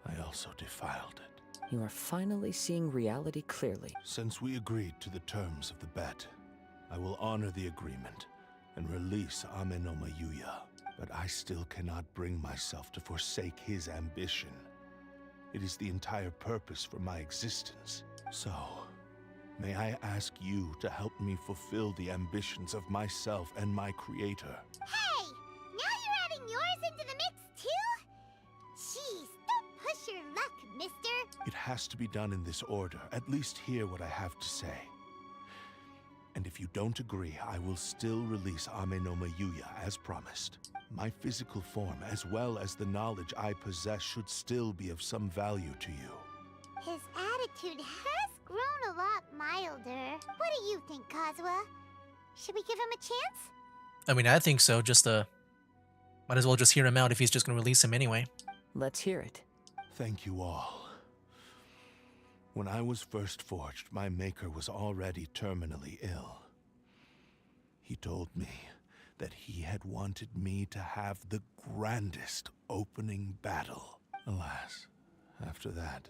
I also defiled it. You are finally seeing reality clearly. Since we agreed to the terms of the bet, I will honor the agreement and release Ame no Mayuya. But I still cannot bring myself to forsake his ambition. It is the entire purpose for my existence. So, may I ask you to help me fulfill the ambitions of myself and my creator? Hey! Now you're adding yours into the mix, too? Jeez, don't push your luck, mister. It has to be done in this order. At least hear what I have to say. And if you don't agree, I will still release Ame no Mayuya as promised. My physical form, as well as the knowledge I possess, should still be of some value to you. His attitude has grown a lot milder. What do you think, Kazuha? Should we give him a chance? I mean, I think so. Might as well just hear him out if he's just going to release him anyway. Let's hear it. Thank you all. When I was first forged, my maker was already terminally ill. He told me that he had wanted me to have the grandest opening battle. Alas, after that,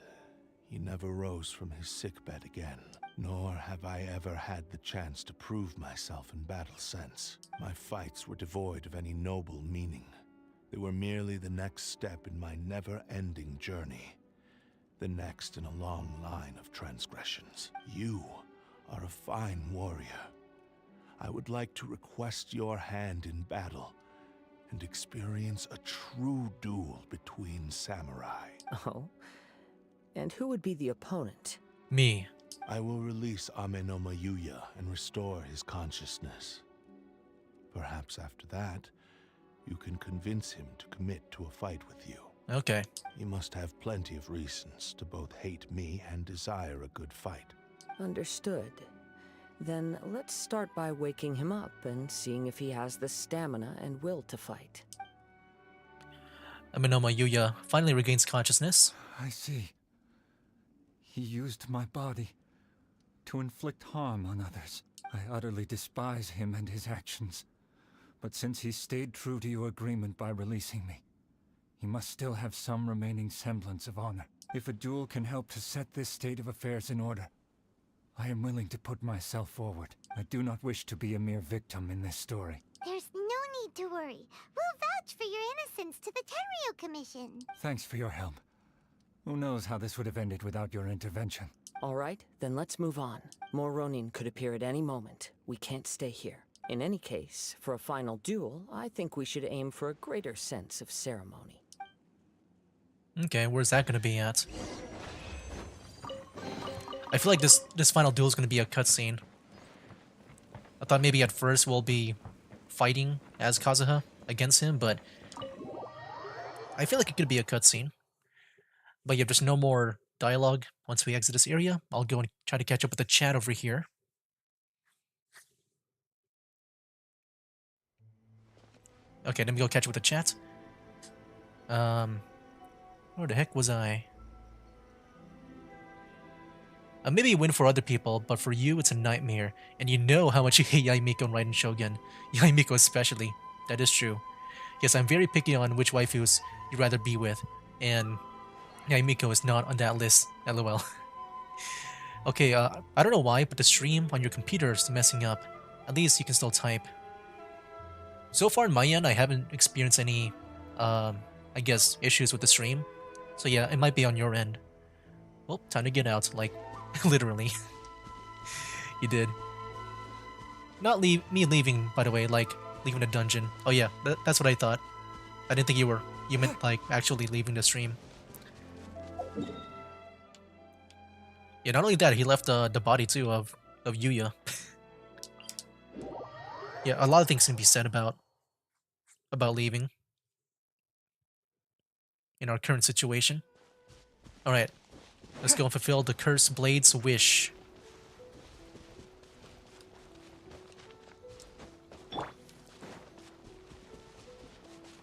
he never rose from his sickbed again, nor have I ever had the chance to prove myself in battle since. My fights were devoid of any noble meaning. They were merely the next step in my never-ending journey, the next in a long line of transgressions. You are a fine warrior. I would like to request your hand in battle and experience a true duel between samurai. Oh? And who would be the opponent? Me. I will release Ame no Mayuya and restore his consciousness. Perhaps after that, you can convince him to commit to a fight with you. Okay. He must have plenty of reasons to both hate me and desire a good fight. Understood. Then let's start by waking him up and seeing if he has the stamina and will to fight. Ame no Mayuya finally regains consciousness. I see. He used my body to inflict harm on others. I utterly despise him and his actions. But since he stayed true to your agreement by releasing me, he must still have some remaining semblance of honor. If a duel can help to set this state of affairs in order, I am willing to put myself forward. I do not wish to be a mere victim in this story. There's no need to worry. We'll vouch for your innocence to the Tenryo Commission. Thanks for your help. Who knows how this would have ended without your intervention? All right, then let's move on. More Ronin could appear at any moment. We can't stay here. In any case, for a final duel, I think we should aim for a greater sense of ceremony. Okay, where's that going to be at? I feel like this final duel is going to be a cutscene. I thought maybe at first we'll be fighting as Kazuha against him, but I feel like it could be a cutscene. But yeah, there's no more dialogue once we exit this area. I'll go and try to catch up with the chat over here. Okay, let me go catch up with the chat. Where the heck was I? Maybe a win for other people, but for you, it's a nightmare. And you know how much you hate Yaimiko and Raiden Shogun. Yaimiko especially. That is true. Yes, I'm very picky on which waifus you'd rather be with. And Yaimiko is not on that list, lol. Okay, I don't know why, but the stream on your computer is messing up. At least you can still type. So far on my end, I haven't experienced any, I guess, issues with the stream. So yeah, it might be on your end. Well, time to get out, like, literally. You did. Not me leaving, by the way, like, leaving the dungeon. Oh yeah, that's what I thought. I didn't think you meant, like, actually leaving the stream. Yeah, not only that, he left the body, too, of Yuya. Yeah, a lot of things can be said about leaving in our current situation. Alright, let's go and fulfill the Cursed Blade's wish.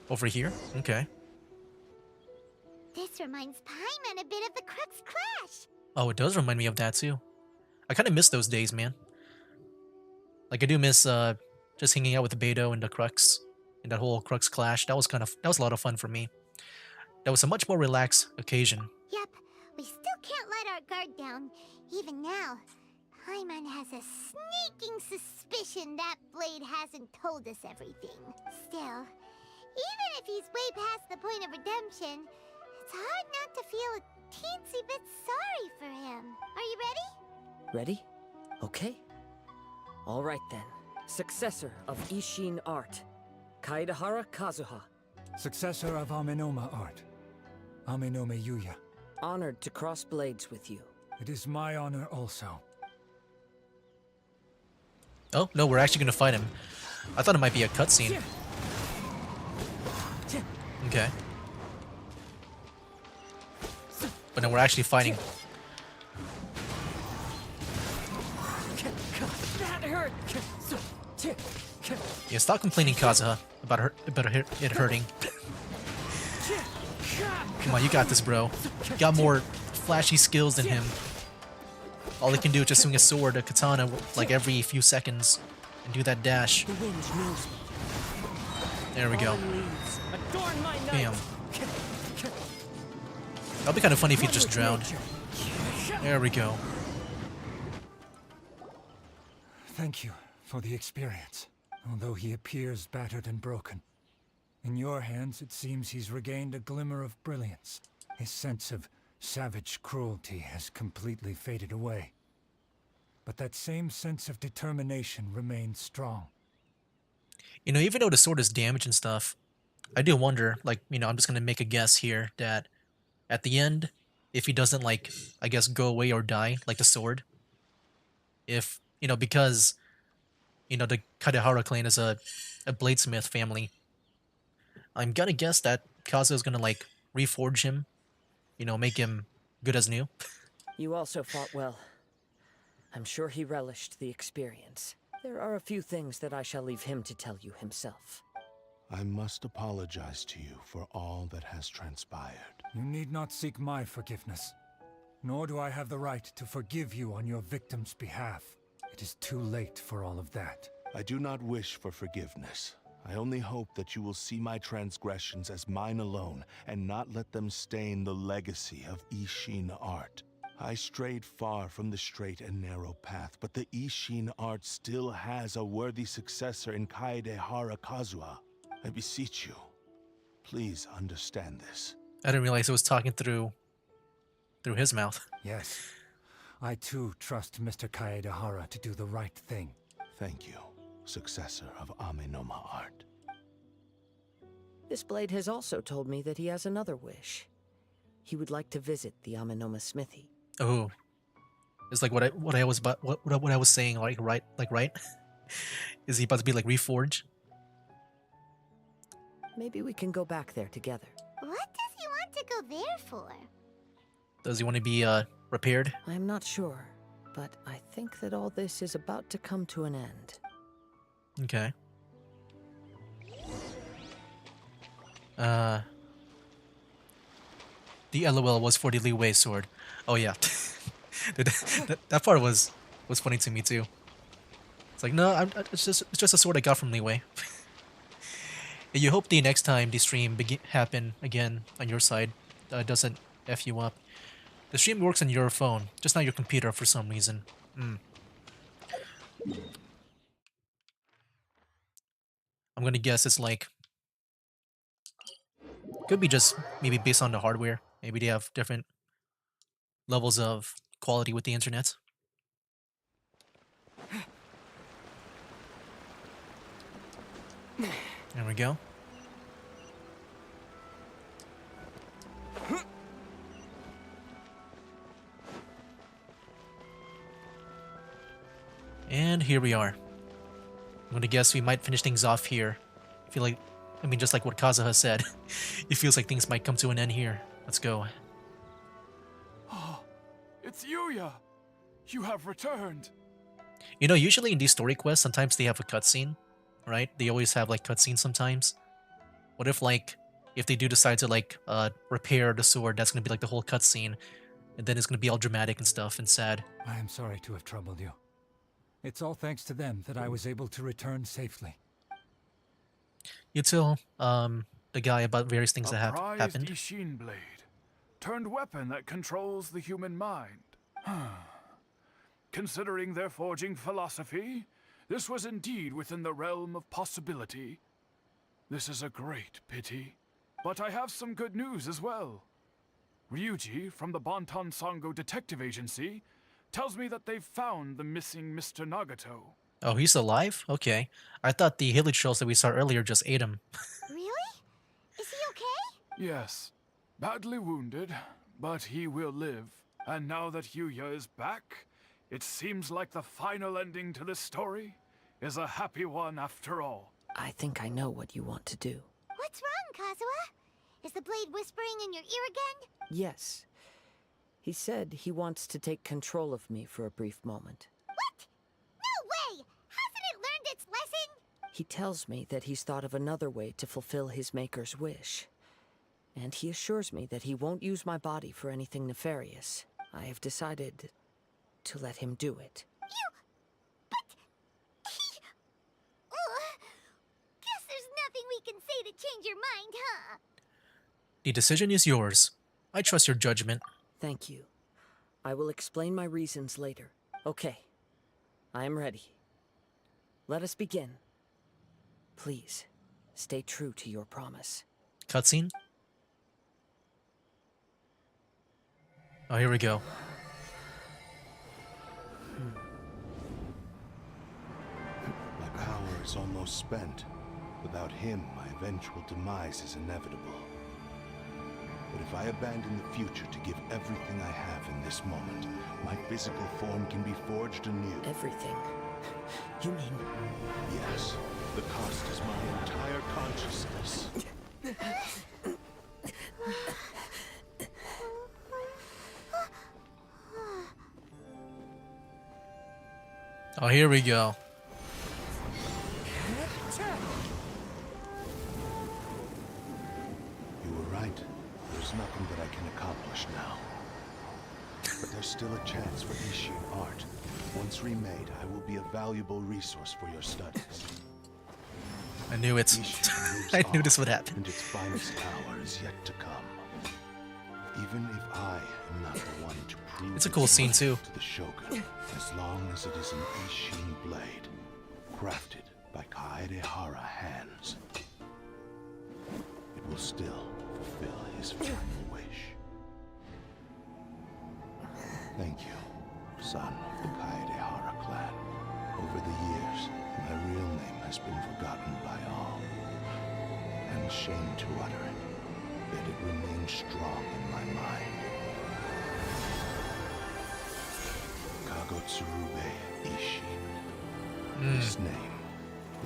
Over here? Okay. This reminds Paimon a bit of the Crux Clash. Oh, it does remind me of that too. I kind of miss those days, man. Like, I do miss just hanging out with the Beto and the Crux, and that whole Crux Clash. That was a lot of fun for me. That was a much more relaxed occasion. Yep, we still can't let our guard down. Even now, Paimon has a sneaking suspicion that Blade hasn't told us everything. Still, even if he's way past the point of redemption, it's hard not to feel a teensy bit sorry for him. Are you ready? Ready? Okay. All right then. Successor of Ishin art, Kaedehara Kazuha. Successor of Amenoma art, Amenome Yuya. Honored to cross blades with you. It is my honor also. Oh, no, we're actually gonna fight him. I thought it might be a cutscene. Okay. But no, we're actually fighting. That hurt. Yeah, stop complaining, Kazuha, about it hurting. Come on, you got this, bro. You got more flashy skills than him. All he can do is just swing a sword, a katana, like every few seconds, and do that dash. There we go. Bam. That'll be kind of funny if he just drowned. There we go. Thank you for the experience, although he appears battered and broken. In your hands, it seems he's regained a glimmer of brilliance. His sense of savage cruelty has completely faded away. But that same sense of determination remains strong. You know, even though the sword is damaged and stuff, I do wonder, like, you know, I'm just gonna make a guess here that at the end, if he doesn't, like, I guess, go away or die, like the sword, if, you know, because, you know, the Kaedehara clan is a bladesmith family, I'm gonna guess that Kazuha's gonna, like, reforge him, you know, make him good as new. You also fought well. I'm sure he relished the experience. There are a few things that I shall leave him to tell you himself. I must apologize to you for all that has transpired. You need not seek my forgiveness. Nor do I have the right to forgive you on your victim's behalf. It is too late for all of that. I do not wish for forgiveness. I only hope that you will see my transgressions as mine alone and not let them stain the legacy of Ishin art. I strayed far from the straight and narrow path, but the Ishin art still has a worthy successor in Kaedehara Kazuha. I beseech you, please understand this. I didn't realize it was talking through his mouth. Yes. I too trust Mr. Kaedehara to do the right thing. Thank you, successor of Amenoma art. This blade has also told me that he has another wish. He would like to visit the Amenoma smithy. Oh, it's like what I was saying, like right? Is he about to be like reforged? Maybe we can go back there together. What does he want to go there for? Does he want to be repaired? I'm not sure, but I think that all this is about to come to an end. Okay. Uh, the LOL was for the Li Wei sword. Oh yeah, dude, that part was funny to me too. It's like no, it's just a sword I got from Li Wei. You hope the next time the stream happen again on your side doesn't f you up. The stream works on your phone, just not your computer for some reason. Hmm. I'm gonna guess it's like could be just maybe based on the hardware. Maybe they have different levels of quality with the internet. There we go. And here we are. I'm gonna guess we might finish things off here. I feel like, I mean, just like what Kazuha said, it feels like things might come to an end here. Let's go. Oh, it's Yuya! You have returned! You know, usually in these story quests, sometimes they have a cutscene, right? They always have like cutscenes sometimes. What if like, if they do decide to like repair the sword, that's gonna be like the whole cutscene, and then it's gonna be all dramatic and stuff and sad. I am sorry to have troubled you. It's all thanks to them that I was able to return safely. You tell the guy about various things that have Prized happened. Ishin blade, turned weapon that controls the human mind. Considering their forging philosophy, this was indeed within the realm of possibility. This is a great pity. But I have some good news as well. Ryuji from the Bonton Sango Detective Agency tells me that they've found the missing Mr. Nagato. Oh, he's alive? Okay. I thought the Hilly trolls that we saw earlier just ate him. Really? Is he okay? Yes, badly wounded, but he will live. And now that Yuya is back, it seems like the final ending to this story is a happy one after all. I think I know what you want to do. What's wrong, Kazuha? Is the blade whispering in your ear again? Yes. He said he wants to take control of me for a brief moment. What? No way! Hasn't it learned its lesson? He tells me that he's thought of another way to fulfill his maker's wish. And he assures me that he won't use my body for anything nefarious. I have decided to let him do it. But he... Guess there's nothing we can say to change your mind, huh? The decision is yours. I trust your judgment. Thank you. I will explain my reasons later. Okay. I am ready. Let us begin. Please, stay true to your promise. Cutscene? Oh, here we go. My power is almost spent. Without him, my eventual demise is inevitable. But if I abandon the future to give everything I have in this moment, my physical form can be forged anew. Everything? You mean... Yes. The cost is my entire consciousness. Oh, here we go. You were right. There's nothing that I can accomplish now. But there's still a chance for Ishin art. Once remade, I will be a valuable resource for your studies. I knew it. Ishin lives I knew on, this would happen. And its finest hour is yet to come. Even if I am not the one to prove It's a cool its scene, worth too. to the Shogun, as long as it is an Ishin blade, crafted by Kaedehara hands, it will still fulfill his final wish. Thank you, son of the Kaedehara clan. Over the years, my real name has been forgotten by all, and ashamed to utter it, yet it remains strong in my mind. Kagotsurube Ishin. This name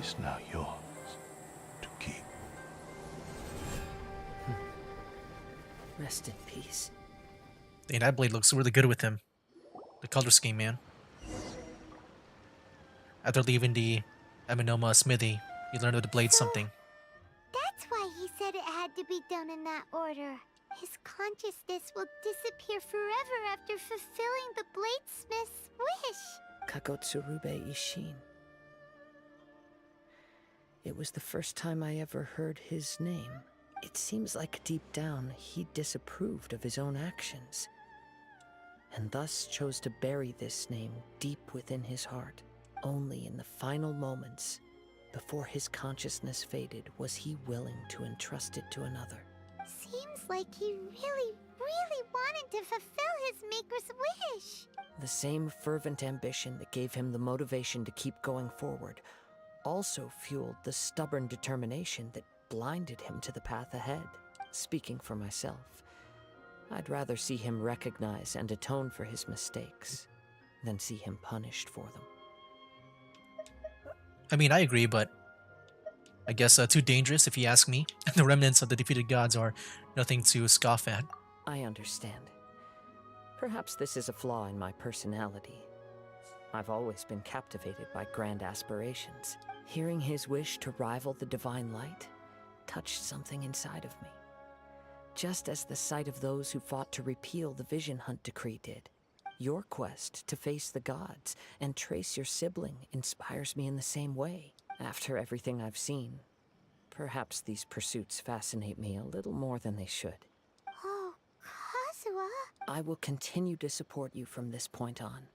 is now yours to keep. Rest in peace. Dang, that blade looks really good with him. The color scheme, man. After leaving the Aminoma smithy, you learned that the blade's something. That's why he said said it had to be done in that order. His consciousness will disappear forever after fulfilling the bladesmith's wish. Kagotsurube Ishin. It was the first time I ever heard his name. It seems like deep down he disapproved of his own actions, and thus chose to bury this name deep within his heart. Only in the final moments, before his consciousness faded, was he willing to entrust it to another. Seems like he really wanted to fulfill his maker's wish. The same fervent ambition that gave him the motivation to keep going forward also fueled the stubborn determination that blinded him to the path ahead. Speaking for myself, I'd rather see him recognize and atone for his mistakes than see him punished for them. I mean, I agree, but I guess too dangerous if you ask me. The remnants of the defeated gods are nothing to scoff at. I understand. Perhaps this is a flaw in my personality. I've always been captivated by grand aspirations. Hearing his wish to rival the divine light touched something inside of me. Just as the sight of those who fought to repeal the Vision Hunt decree did. Your quest to face the gods and trace your sibling inspires me in the same way. After everything I've seen, perhaps these pursuits fascinate me a little more than they should. Oh, Kazuha. I will continue to support you from this point on.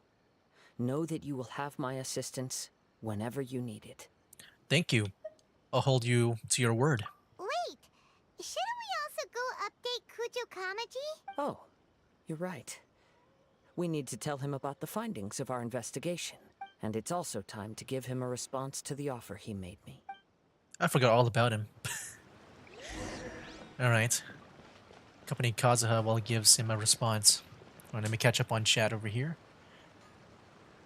Know that you will have my assistance whenever you need it. Thank you. I'll hold you to your word. Wait, shouldn't we also go update Kujo Kamaji? Oh, you're right. We need to tell him about the findings of our investigation, and it's also time to give him a response to the offer he made me. I forgot all about him. Alright. Company Kazuha while he gives him a response. Alright, let me catch up on chat over here.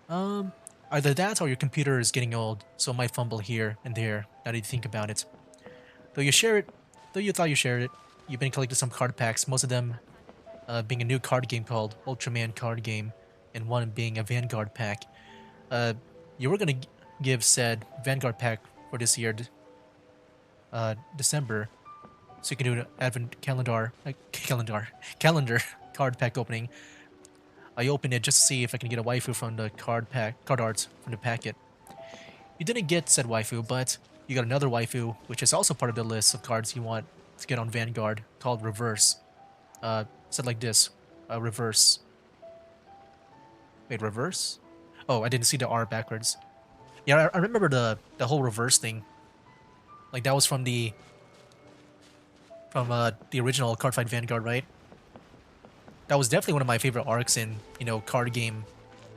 Either that or your computer is getting old, so it might fumble here and there, now that you think about it. Though you thought you shared it, you've been collecting some card packs, most of them being a new card game called Ultraman Card Game, and one being a Vanguard pack. You were gonna give said Vanguard pack for this year, December, so you can do an Advent calendar card pack opening. I opened it just to see if I can get a waifu from the card arts from the packet. You didn't get said waifu, but you got another waifu, which is also part of the list of cards you want to get on Vanguard, called Reverse. Said like this, Reverse. Wait, Reverse? Oh, I didn't see the R backwards. Yeah, I remember the whole Reverse thing. Like that was from the original Cardfight Vanguard, right? That was definitely one of my favorite arcs in, card game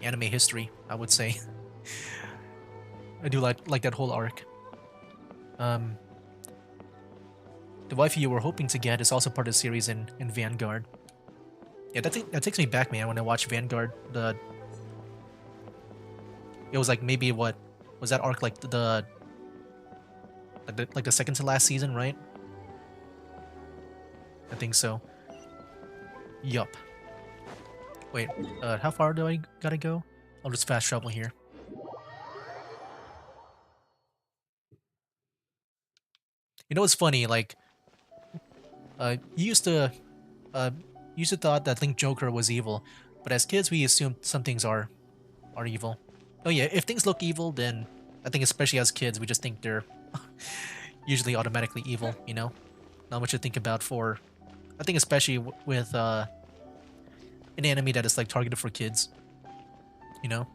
anime history, I would say. I do like that whole arc. The waifu you were hoping to get is also part of the series in Vanguard. Yeah, that takes me back, man, when I watched Vanguard. It was like maybe what was that arc like the second to last season, right? I think so. Yup. Wait, how far do I gotta go? I'll just fast travel here. You know what's funny? Like, you used to thought that Link Joker was evil, but as kids we assumed some things are evil. Oh yeah, if things look evil, then I think especially as kids we just think they're usually automatically evil. Not much to think about for. I think especially with an anime that is like targeted for kids. Yeah,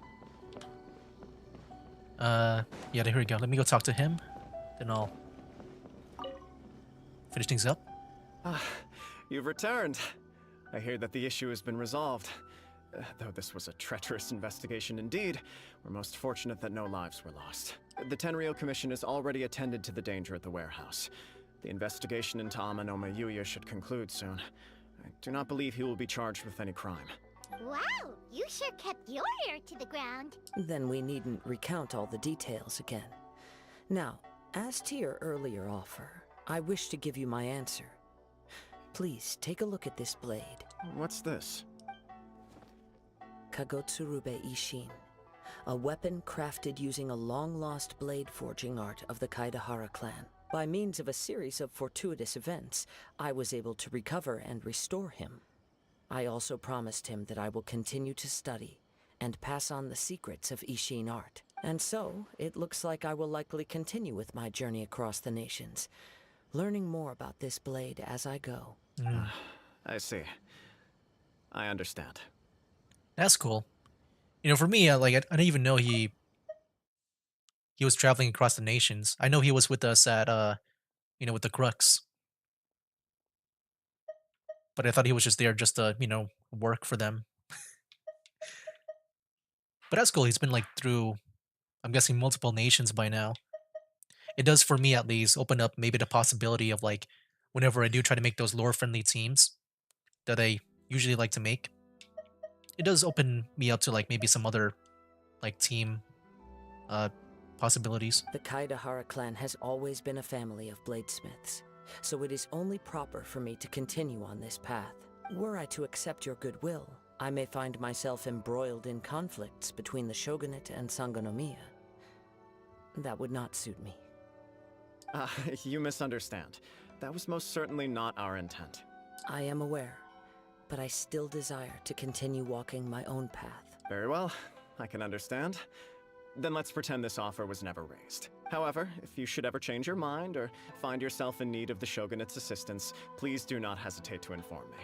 here we go. Let me go talk to him, then I'll finish things up. You've returned. I hear that the issue has been resolved. Though this was a treacherous investigation indeed, we're most fortunate that no lives were lost. The Tenryou Commission has already attended to the danger at the warehouse. The investigation into Amanoma Yuya should conclude soon. I do not believe he will be charged with any crime. Wow, you sure kept your ear to the ground. Then we needn't recount all the details again. Now, as to your earlier offer, I wish to give you my answer. Please take a look at this blade. What's this? Kagotsurube Ishin, a weapon crafted using a long-lost blade forging art of the Kaidahara clan. By means of a series of fortuitous events, I was able to recover and restore him. I also promised him that I will continue to study and pass on the secrets of Ishin art. And so, it looks like I will likely continue with my journey across the nations, learning more about this blade as I go. I see. I understand. That's cool. You know, for me, like I didn't even know he was traveling across the nations. I know he was with us at with the Crux, but I thought he was just there just to work for them. But that's cool. He's been like through, I'm guessing, multiple nations by now. It does, for me at least, open up maybe the possibility of like whenever I do try to make those lore friendly teams that I usually like to make. It does open me up to like maybe some other like team possibilities. The Kaidahara clan has always been a family of bladesmiths, so it is only proper for me to continue on this path. Were I to accept your goodwill, I may find myself embroiled in conflicts between the shogunate and Sangonomiya. That would not suit me. You misunderstand. That was most certainly not our intent. I am aware, but I still desire to continue walking my own path. Very well, I can understand. Then let's pretend this offer was never raised. However, if you should ever change your mind or find yourself in need of the Shogunate's assistance, please do not hesitate to inform me.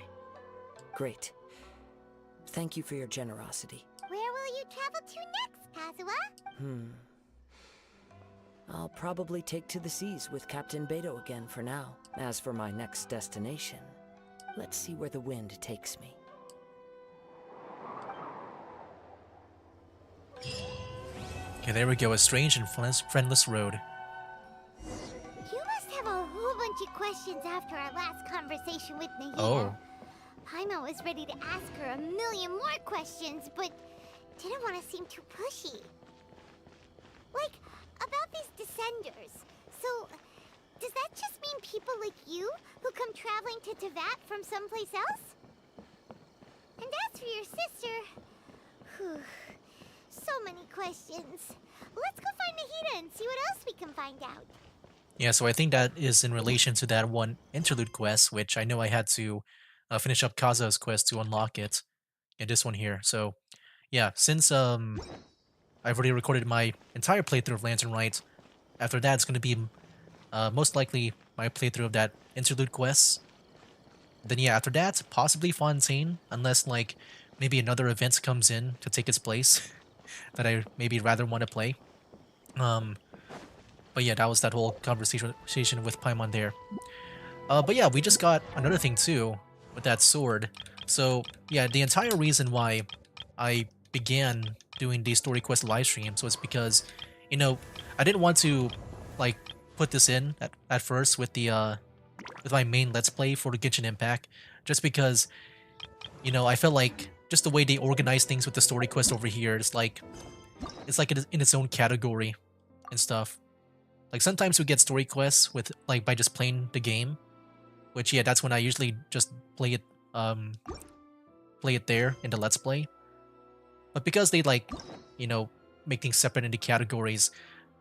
Great. Thank you for your generosity. Where will you travel to next, Kazuha? I'll probably take to the seas with Captain Beto again for now. As for my next destination, let's see where the wind takes me. Okay, there we go. A strange and friendless road. You must have a whole bunch of questions after our last conversation with Nahida. Oh. Paimon was ready to ask her a million more questions, but didn't want to seem too pushy. Like, about these Descenders. So, does that just mean people like you who come traveling to Teyvat from someplace else? And as for your sister... Whew, so many questions. Let's go find Nahida and see what else we can find out. Yeah, so I think that is in relation to that one interlude quest, which I know I had to finish up Kazuha's quest to unlock it. Yeah, this one here. So, yeah, since I've already recorded my entire playthrough of Lantern Rite, after that it's going to be most likely my playthrough of that interlude quest. Then yeah, after that, possibly Fontaine, unless like maybe another event comes in to take its place that I maybe rather want to play. But yeah, that was that whole conversation with Paimon there. But yeah, we just got another thing too with that sword. So yeah, the entire reason why I began doing these story quest live streams was because, you know, I didn't want to like put this in at first with the with my main Let's Play for the Genshin Impact, just because, you know, I felt like just the way they organize things with the story quest over here, it's like in its own category and stuff. Like sometimes we get story quests with like by just playing the game, which yeah, that's when I usually just play it there in the Let's Play. But because they like, you know, make things separate into categories,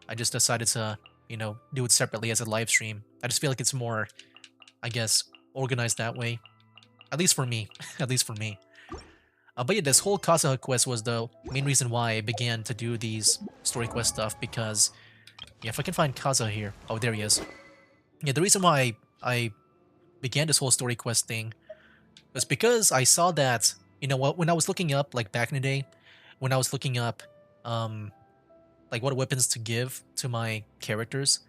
I just decided to, you know, do it separately as a live stream. I just feel like it's more, I guess, organized that way. At least for me. At least for me. But yeah, this whole Kazuha quest was the main reason why I began to do these story quest stuff, because, yeah, if I can find Kazuha here. Oh, there he is. Yeah, the reason why I began this whole story quest thing was because I saw that, you know what, when I was looking up, like back in the day, when I was looking up, like what weapons to give to my characters,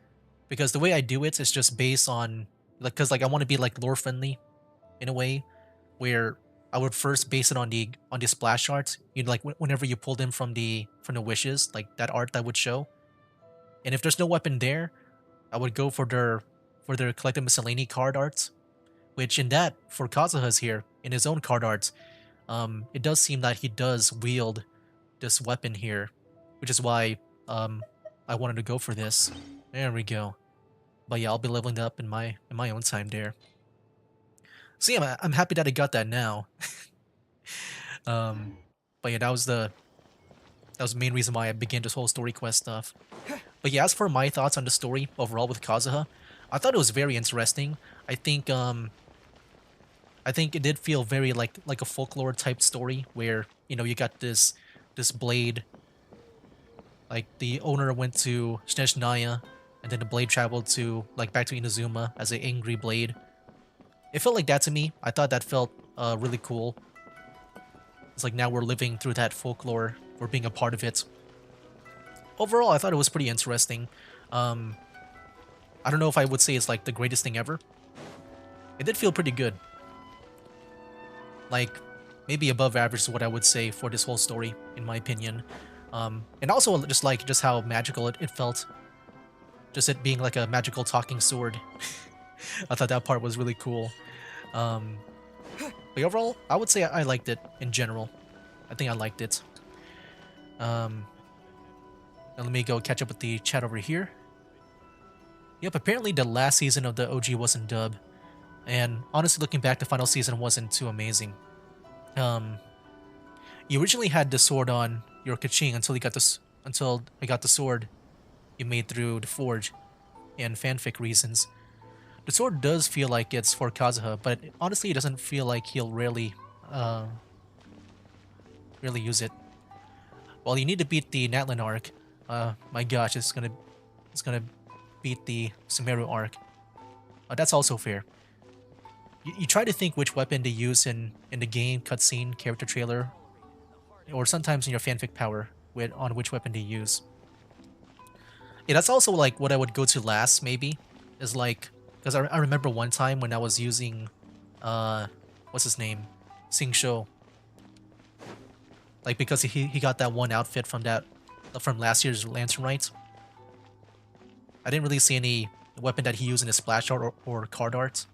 because the way I do it is just based on, like, because like I want to be like lore friendly in a way, where I would first base it on the splash art. You know, like whenever you pull them from the wishes, like that art that would show. And if there's no weapon there, I would go for their collected miscellany card arts, which in that for Kazuha's here in his own card art, it does seem that he does wield this weapon here, which is why I wanted to go for this. There we go. But yeah, I'll be leveling up in my own time there. So yeah, I'm happy that I got that now. But yeah, that was the main reason why I began this whole story quest stuff. But yeah, as for my thoughts on the story overall with Kazuha, I thought it was very interesting. I think it did feel very like a folklore type story where, you know, you got this blade, like the owner went to Snezhnaya, and then the blade traveled to like back to Inazuma as an angry blade. It felt like that to me. I thought that felt really cool. It's like now we're living through that folklore. We're being a part of it. Overall, I thought it was pretty interesting. I don't know if I would say it's like the greatest thing ever. It did feel pretty good. Like, maybe above average is what I would say for this whole story, in my opinion. And also just how magical it felt. Just it being like a magical talking sword. I thought that part was really cool. But overall, I would say I liked it in general. I think I liked it. Now let me go catch up with the chat over here. Yep, apparently the last season of the OG wasn't dub. And honestly, looking back, the final season wasn't too amazing. You originally had the sword on your Kaching until I got the sword you made through the forge and fanfic reasons. The sword does feel like it's for Kazuha, but honestly it doesn't feel like he'll really use it. Well, you need to beat the Natlan arc. My gosh, it's gonna beat the Sumeru arc. That's also fair. You try to think which weapon to use in the game, cutscene, character trailer, or sometimes in your fanfic power on which weapon to use. Yeah, that's also like what I would go to last, maybe, is like, because I remember one time when I was using, what's his name? Sing Shou. Like, because he got that one outfit from last year's Lantern Rite. I didn't really see any weapon that he used in his splash art or card art.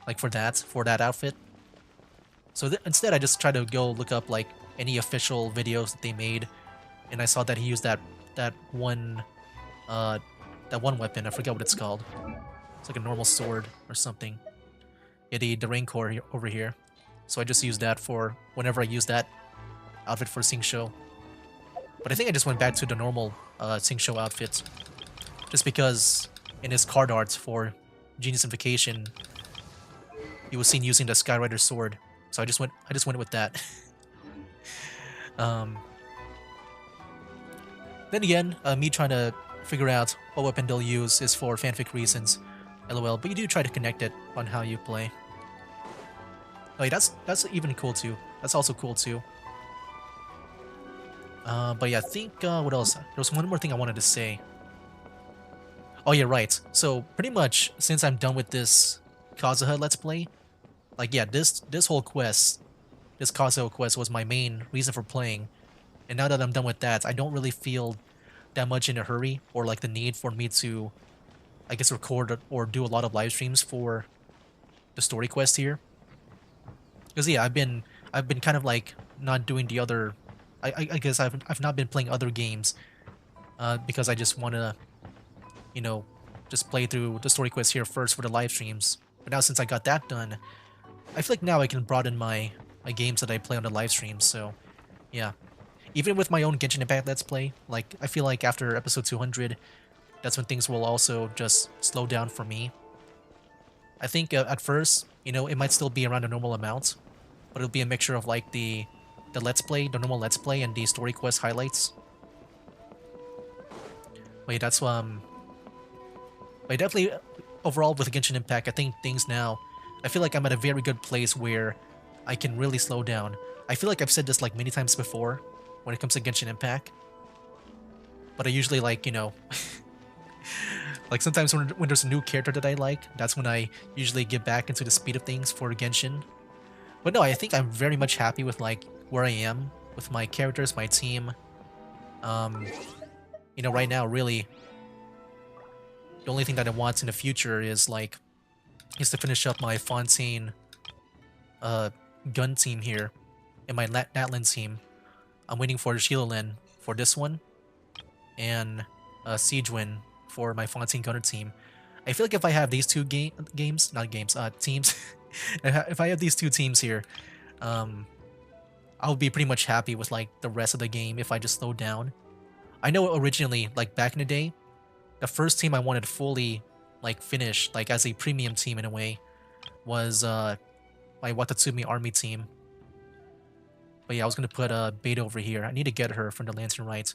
Like for that outfit. So instead I just tried to go look up like any official videos that they made, and I saw that he used that one weapon. I forget what it's called. It's like a normal sword or something. Yeah, the Rancor over here. So I just used that for whenever I use that outfit for Sing Shou. But I think I just went back to the normal Sing Shou outfit, just because in his card art for Genius Invocation, he was seen using the Skyrider sword. So I just went with that. Then again, me trying to figure out what weapon they'll use is for fanfic reasons. LOL, but you do try to connect it on how you play. Oh, yeah, that's even cool too. That's also cool too. But yeah, I think, what else? There was one more thing I wanted to say. Oh yeah, right. So pretty much since I'm done with this Kazuha Let's Play, like yeah, this whole quest, this Kazuha quest was my main reason for playing. And now that I'm done with that, I don't really feel that much in a hurry or like the need for me to, I guess, record or do a lot of live streams for the story quest here. Because yeah, I've been kind of like not doing the other. I guess I've not been playing other games because I just want to, you know, just play through the story quest here first for the live streams. But now since I got that done, I feel like now I can broaden my games that I play on the live streams. So yeah, even with my own Genshin Impact Let's Play, like I feel like after episode 200, that's when things will also just slow down for me. I think at first, you know, it might still be around a normal amount, but it'll be a mixture of like the Let's Play, the normal Let's Play, and the story quest highlights. Wait, that's But definitely overall with Genshin Impact, I think things now, I feel like I'm at a very good place where I can really slow down. I feel like I've said this like many times before when it comes to Genshin Impact, but I usually like, you know, like sometimes when there's a new character that I like, that's when I usually get back into the speed of things for Genshin. But no, I think I'm very much happy with like where I am with my characters, my team. You know, right now, really, the only thing that I want in the future is to finish up my Fontaine gun team here and my Natlan team. I'm waiting for Shilolin for this one and Siegewin for my Fontaine gunner team. I feel like if I have these two teams, if I have these two teams here, I'll be pretty much happy with like the rest of the game if I just slow down. I know originally, like back in the day, the first team I wanted fully like finish like as a premium team in a way was my Watatsumi army team. But yeah, I was gonna put Beta over here. I need to get her from the Lantern Rite.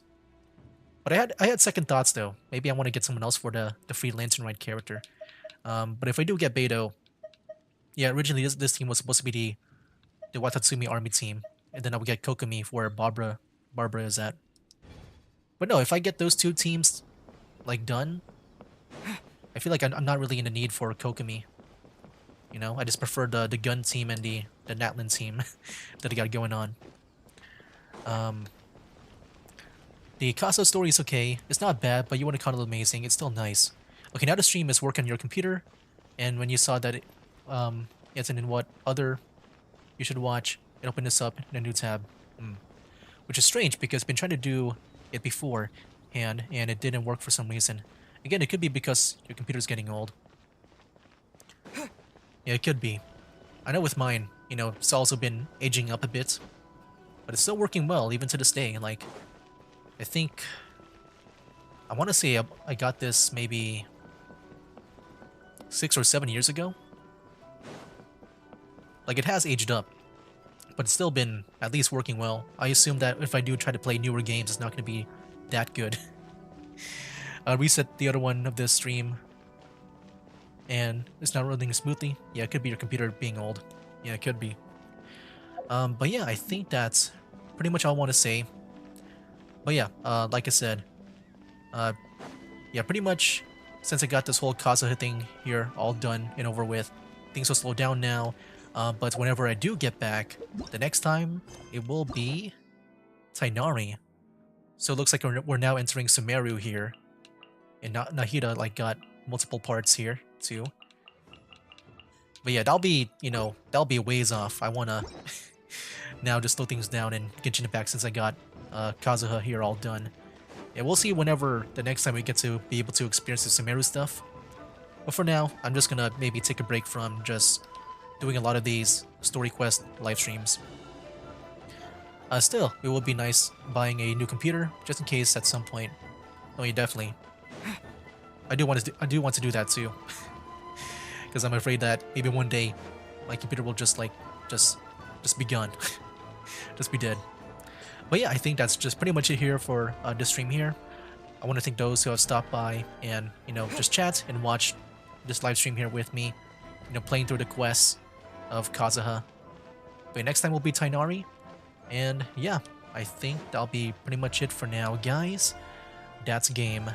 But I had second thoughts though. Maybe I want to get someone else for the free Lantern Rite character. But if I do get Beto, yeah, originally this team was supposed to be the Watatsumi army team, and then I would get Kokomi where Barbara is at. But no, if I get those two teams like done, I feel like I'm not really in the need for Kokomi. You know, I just prefer the gun team and the Natlin team that I got going on. The Kazuha story is okay. It's not bad, but you wouldn't call it amazing. It's still nice. Okay, now the stream is working on your computer, and when you saw that it's in what other you should watch, it opened this up in a new tab. Which is strange because I've been trying to do it before, and it didn't work for some reason. Again, it could be because your computer's getting old. Yeah, it could be. I know with mine, you know, it's also been aging up a bit, but it's still working well even to this day. Like, I think I want to say I got this maybe 6 or 7 years ago. Like, it has aged up, but it's still been at least working well. I assume that if I do try to play newer games, it's not going to be that good. Reset the other one of this stream, and it's not running smoothly. Yeah, it could be your computer being old. Yeah, it could be. But yeah, I think that's pretty much all I want to say. But yeah, like I said, yeah, pretty much since I got this whole Kazuha thing here all done and over with, things will slow down now. But whenever I do get back, the next time, it will be Tainari. So it looks like we're now entering Sumeru here. And Nahida, like, got multiple parts here, too. But yeah, that'll be, you know, that'll be a ways off. I wanna now just slow things down and Genshin Impact since I got Kazuha here all done. Yeah, we'll see whenever the next time we get to be able to experience the Sumeru stuff. But for now, I'm just gonna maybe take a break from just doing a lot of these story quest live streams. Still, it would be nice buying a new computer just in case at some point. Oh, yeah, definitely. I do want to do that too, because I'm afraid that maybe one day my computer will just be gone, just be dead. But yeah, I think that's just pretty much it here for this stream here. I want to thank those who have stopped by and, you know, just chat and watch this live stream here with me, you know, playing through the quests of Kazuha. But next time will be Tainari, and yeah, I think that'll be pretty much it for now, guys. That's game.